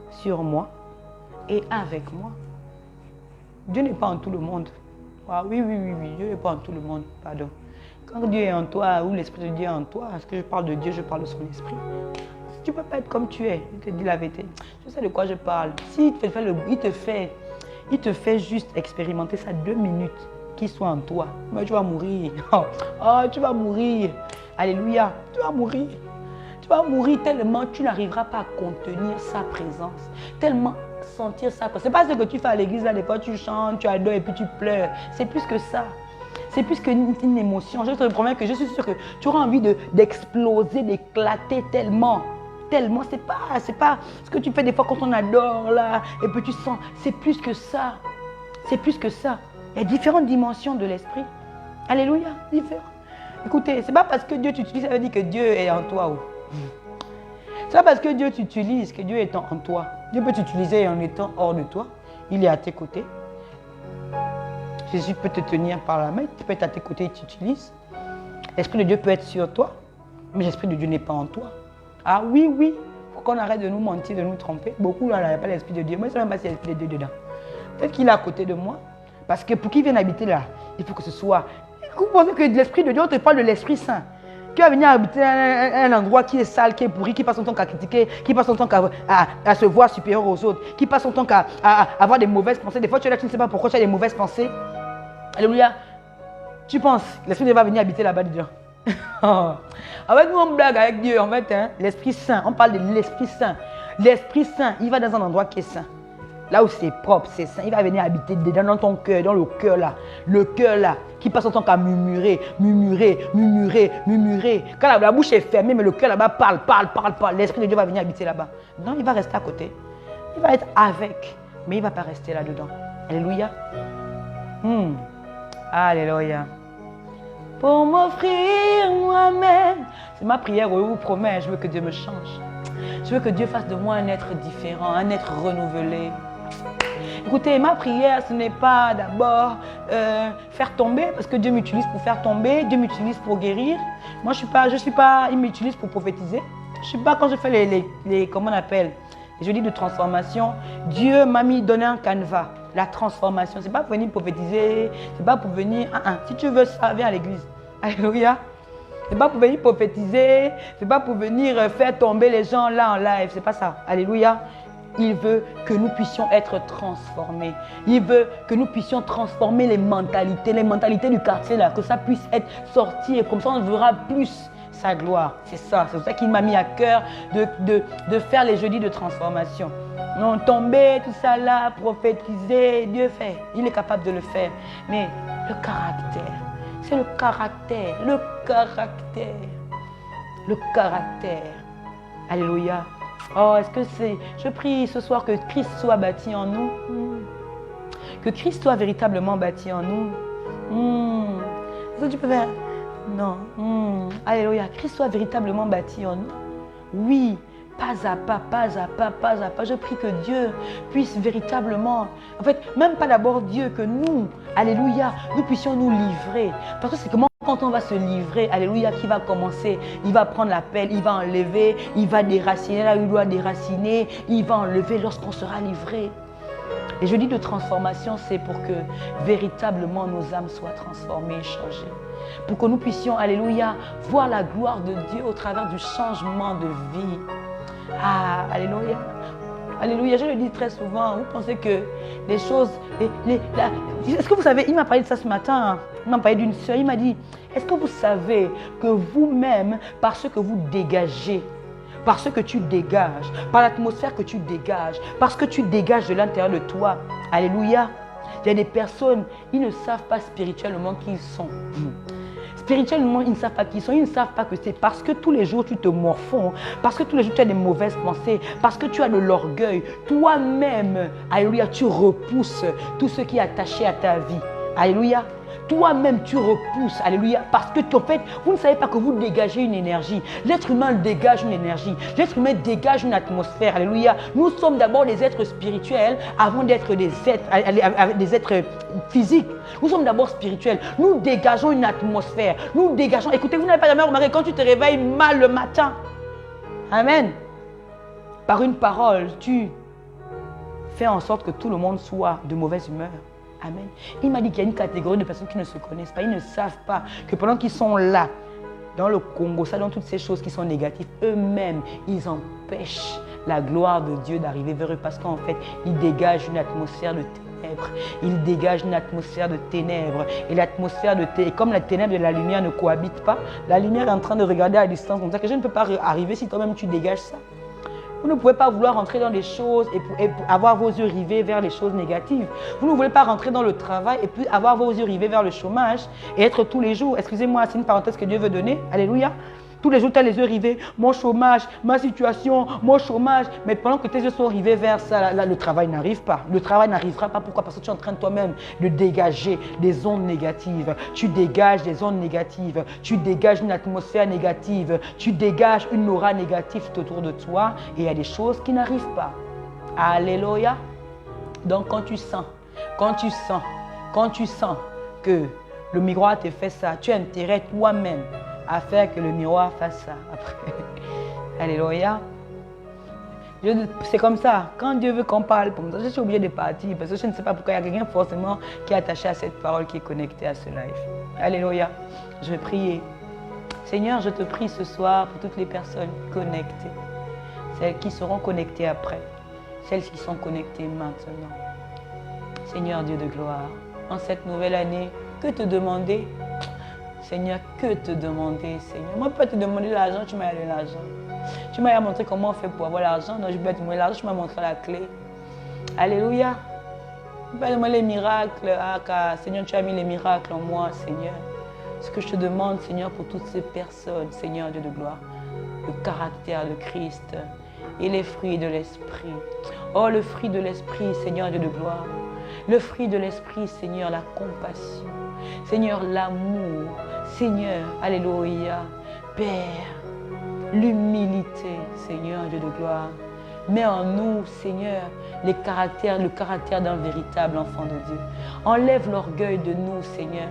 A: Sur moi et avec moi. Dieu n'est pas en tout le monde. Ah, oui, Dieu n'est pas en tout le monde. Pardon. Quand Dieu est en toi ou l'Esprit de Dieu est en toi, est-ce que je parle de Dieu, je parle de son Esprit? Tu ne peux pas être comme tu es. Il te dit la vérité. Je sais de quoi je parle. Si il te fait juste expérimenter ça 2 minutes, qu'il soit en toi. Mais tu vas mourir. Oh, tu vas mourir. Alléluia. Tu vas mourir. Tu vas mourir tellement tu n'arriveras pas à contenir sa présence. Tellement sentir sa présence. Ce n'est pas ce que tu fais à l'église, là, des fois tu chantes, tu adores et puis tu pleures. C'est plus que ça. C'est plus qu'une émotion. Je te promets que je suis sûre que tu auras envie d'exploser, d'éclater tellement. Tellement. C'est pas ce que tu fais des fois quand on adore là. Et puis tu sens. C'est plus que ça. C'est plus que ça. Il y a différentes dimensions de l'esprit. Alléluia. Différentes. Écoutez, ce n'est pas parce que Dieu t'utilise, ça veut dire que Dieu est en toi. Ce n'est pas parce que Dieu t'utilise que Dieu est en toi. Dieu peut t'utiliser en étant hors de toi. Il est à tes côtés. Jésus peut te tenir par la main. Il peut être à tes côtés et t'utilise. L'Esprit de Dieu peut être sur toi. Mais l'Esprit de Dieu n'est pas en toi. Ah oui. Il faut qu'on arrête de nous mentir, de nous tromper. Beaucoup là n'ont pas l'Esprit de Dieu. Moi, je ne sais même pas si l'Esprit de Dieu dedans. Peut-être qu'il est à côté de moi. Parce que pour qu'il vienne habiter là, il faut que ce soit... Vous pensez que l'Esprit de Dieu, on te parle de l'Esprit Saint. Qui va venir habiter un endroit qui est sale, qui est pourri, qui passe son temps qu'à critiquer, qui passe son temps à se voir supérieur aux autres, qui passe son temps qu'à avoir des mauvaises pensées. Des fois, tu es là, tu ne sais pas pourquoi tu as des mauvaises pensées. Alléluia. Tu penses, l'Esprit de Dieu va venir habiter là-bas dedans. En fait, nous, on blague avec Dieu. En fait, hein, l'Esprit Saint, on parle de l'Esprit Saint. L'Esprit Saint, il va dans un endroit qui est saint. Là où c'est propre, c'est saint. Il va venir habiter dedans dans ton cœur, dans le cœur là. Le cœur là, qui passe son temps qu'à murmurer. Quand la bouche est fermée, mais le cœur là-bas parle. L'Esprit de Dieu va venir habiter là-bas. Non, il va rester à côté. Il va être avec, mais il ne va pas rester là-dedans. Alléluia. Alléluia. Pour m'offrir moi-même. C'est ma prière, je vous promets, je veux que Dieu me change. Je veux que Dieu fasse de moi un être différent, un être renouvelé. Écoutez, ma prière, ce n'est pas d'abord faire tomber, parce que Dieu m'utilise pour faire tomber, Dieu m'utilise pour guérir. Moi, il m'utilise pour prophétiser. Je ne suis pas, quand je fais les comment on appelle, les jeudis de transformation, Dieu m'a donné un canevas. La transformation, ce n'est pas pour venir prophétiser, ce n'est pas pour venir... Si tu veux ça, viens à l'église. Alléluia. Ce n'est pas pour venir prophétiser, ce n'est pas pour venir faire tomber les gens là en live, ce n'est pas ça. Alléluia. Il veut que nous puissions être transformés. Il veut que nous puissions transformer les mentalités du quartier là, que ça puisse être sorti et comme ça on verra plus sa gloire. C'est ça, c'est pour ça qu'il m'a mis à cœur de faire les jeudis de transformation. Non, tomber, tout ça là, prophétiser, Dieu fait. Il est capable de le faire. Mais le caractère, c'est le caractère. Alléluia. Oh, est-ce que c'est... Je prie ce soir que Christ soit bâti en nous. Que Christ soit véritablement bâti en nous. Est-ce que tu peux faire... Non. Alléluia. Christ soit véritablement bâti en nous. Oui. pas à pas, pas à pas, pas à pas. Je prie que Dieu puisse véritablement, en fait, même pas d'abord Dieu, que nous, alléluia, nous puissions nous livrer. Parce que c'est comment quand on va se livrer, alléluia, qui va commencer, il va prendre la pelle, il va enlever, il va déraciner là où il doit déraciner, il va enlever lorsqu'on sera livré. Et je dis de transformation, c'est pour que véritablement nos âmes soient transformées et changées. Pour que nous puissions, alléluia, voir la gloire de Dieu au travers du changement de vie. Ah, alléluia. Alléluia, je le dis très souvent. Vous pensez que les choses... Est-ce que vous savez, il m'a parlé de ça ce matin. Il m'a parlé d'une soeur. Il m'a dit, est-ce que vous savez que vous-même, par ce que vous dégagez, par ce que tu dégages, par l'atmosphère que tu dégages, parce que tu dégages de l'intérieur de toi, alléluia, il y a des personnes, ils ne savent pas spirituellement qui ils sont. Spirituellement, ils ne savent pas qui ils sont. Ils ne savent pas que c'est parce que tous les jours tu te morfonds, parce que tous les jours tu as des mauvaises pensées, parce que tu as de l'orgueil. Toi-même, alléluia, tu repousses tout ce qui est attaché à ta vie. Alléluia. Toi-même, tu repousses, alléluia, parce que en fait, vous ne savez pas que vous dégagez une énergie. L'être humain dégage une énergie. L'être humain dégage une atmosphère, alléluia. Nous sommes d'abord des êtres spirituels avant d'être des êtres physiques. Nous sommes d'abord spirituels. Nous dégageons une atmosphère. Nous dégageons. Écoutez, vous n'avez pas jamais remarqué quand tu te réveilles mal le matin. Amen. Par une parole, tu fais en sorte que tout le monde soit de mauvaise humeur. Amen. Il m'a dit qu'il y a une catégorie de personnes qui ne se connaissent pas. Ils ne savent pas que pendant qu'ils sont là, dans le Congo, ça, dans toutes ces choses qui sont négatives, eux-mêmes, ils empêchent la gloire de Dieu d'arriver vers eux parce qu'en fait, ils dégagent une atmosphère de ténèbres. Ils dégagent une atmosphère de ténèbres. Et l'atmosphère de ténèbres, comme la ténèbre et la lumière ne cohabitent pas, la lumière est en train de regarder à distance comme ça, que je ne peux pas arriver si toi-même tu dégages ça. Vous ne pouvez pas vouloir rentrer dans des choses et avoir vos yeux rivés vers les choses négatives. Vous ne voulez pas rentrer dans le travail et puis avoir vos yeux rivés vers le chômage et être tous les jours. Excusez-moi, c'est une parenthèse que Dieu veut donner. Alléluia. Tous les jours, tu as les yeux rivés. Mon chômage, ma situation, mon chômage. Mais pendant que tes yeux sont rivés vers ça, là, le travail n'arrive pas. Le travail n'arrivera pas. Pourquoi? Parce que tu es en train de toi-même de dégager des ondes négatives. Tu dégages des ondes négatives. Tu dégages une atmosphère négative. Tu dégages une aura négative tout autour de toi. Et il y a des choses qui n'arrivent pas. Alléluia. Donc quand tu sens que le miroir te fait ça, tu as intérêt toi-même à faire que le miroir fasse ça après. Alléluia. C'est comme ça. Quand Dieu veut qu'on parle, je suis obligée de partir parce que je ne sais pas pourquoi il y a quelqu'un forcément qui est attaché à cette parole, qui est connecté à ce live. Alléluia. Je vais prier. Seigneur, je te prie ce soir pour toutes les personnes connectées, celles qui seront connectées après, celles qui sont connectées maintenant. Seigneur Dieu de gloire, en cette nouvelle année, que te demander? Seigneur, que te demander, Seigneur? Moi, je peux te demander de l'argent, tu m'as donné l'argent. Tu m'as montré comment on fait pour avoir l'argent, donc je peux te demander l'argent, tu m'as montré la clé. Alléluia. Je peux te demander les miracles. Ah, car Seigneur, tu as mis les miracles en moi, Seigneur. Ce que je te demande, Seigneur, pour toutes ces personnes, Seigneur Dieu de gloire, le caractère de Christ et les fruits de l'Esprit. Oh, le fruit de l'Esprit, Seigneur Dieu de gloire. Le fruit de l'Esprit, Seigneur, la compassion. Seigneur, l'amour. Seigneur, alléluia. Père, l'humilité, Seigneur Dieu de gloire. Mets en nous, Seigneur, le caractère d'un véritable enfant de Dieu. Enlève l'orgueil de nous, Seigneur.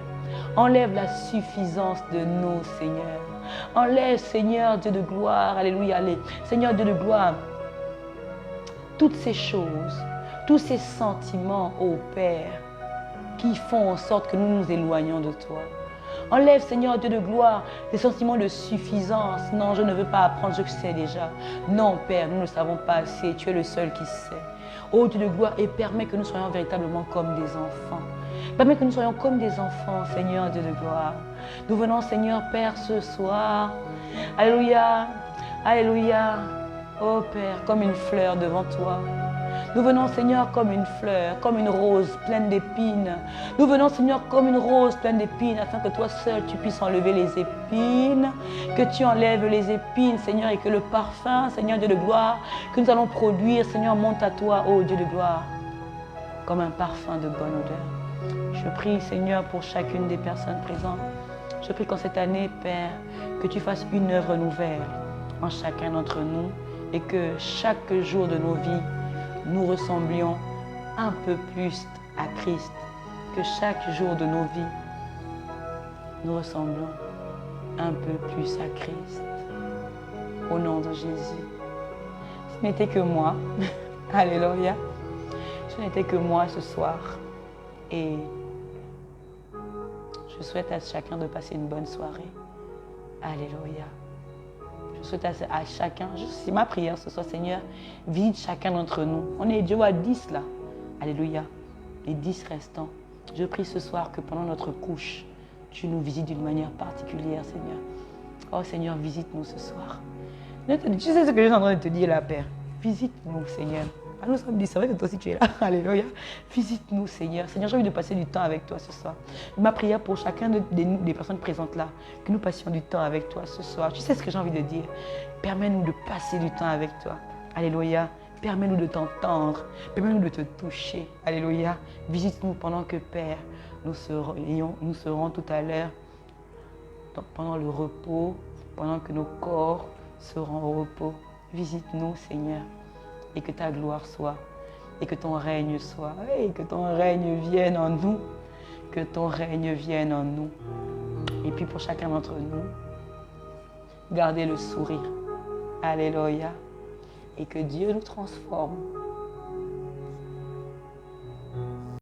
A: Enlève la suffisance de nous, Seigneur. Enlève, Seigneur Dieu de gloire, alléluia, Seigneur Dieu de gloire, toutes ces choses, tous ces sentiments, ô Père, qui font en sorte que nous nous éloignons de toi. Enlève, Seigneur Dieu de gloire, les sentiments de suffisance. Non, je ne veux pas apprendre, je sais déjà. Non, Père, nous ne savons pas assez. Tu es le seul qui sait. Ô Dieu de gloire, et permets que nous soyons véritablement comme des enfants. Permets que nous soyons comme des enfants, Seigneur Dieu de gloire. Nous venons, Seigneur Père, ce soir. Alléluia, alléluia. Ô Père, comme une fleur devant toi. Nous venons, Seigneur, comme une fleur, comme une rose pleine d'épines. Nous venons, Seigneur, comme une rose pleine d'épines, afin que toi seul, tu puisses enlever les épines, que tu enlèves les épines, Seigneur, et que le parfum, Seigneur Dieu de gloire, que nous allons produire, Seigneur, monte à toi, ô Dieu de gloire, comme un parfum de bonne odeur. Je prie, Seigneur, pour chacune des personnes présentes. Je prie qu'en cette année, Père, que tu fasses une œuvre nouvelle en chacun d'entre nous et que chaque jour de nos vies, nous ressemblions un peu plus à Christ. Que chaque jour de nos vies, nous ressemblons un peu plus à Christ. Au nom de Jésus. Ce n'était que moi. Alléluia. Ce n'était que moi ce soir. Et je souhaite à chacun de passer une bonne soirée. Alléluia. Je souhaite à chacun, c'est ma prière ce soir, Seigneur, visite chacun d'entre nous. On est Dieu à 10 là. Alléluia. Les 10 restants. Je prie ce soir que pendant notre couche, tu nous visites d'une manière particulière, Seigneur. Oh Seigneur, visite-nous ce soir. Tu sais ce que je suis en train de te dire là, Père. Visite-nous, Seigneur. Ah, nous sommes 10, c'est vrai que toi aussi tu es là. Alléluia. Visite-nous, Seigneur. Seigneur, j'ai envie de passer du temps avec toi ce soir. Ma prière pour chacun des personnes présentes là, que nous passions du temps avec toi ce soir. Tu sais ce que j'ai envie de dire. Permets-nous de passer du temps avec toi. Alléluia. Permets-nous de t'entendre. Permets-nous de te toucher. Alléluia. Visite-nous pendant que, Père, nous serons tout à l'heure pendant le repos, pendant que nos corps seront au repos. Visite-nous, Seigneur, et que ta gloire soit, et que ton règne soit, et que ton règne vienne en nous, que ton règne vienne en nous. Et puis pour chacun d'entre nous, gardez le sourire. Alléluia. Et que Dieu nous transforme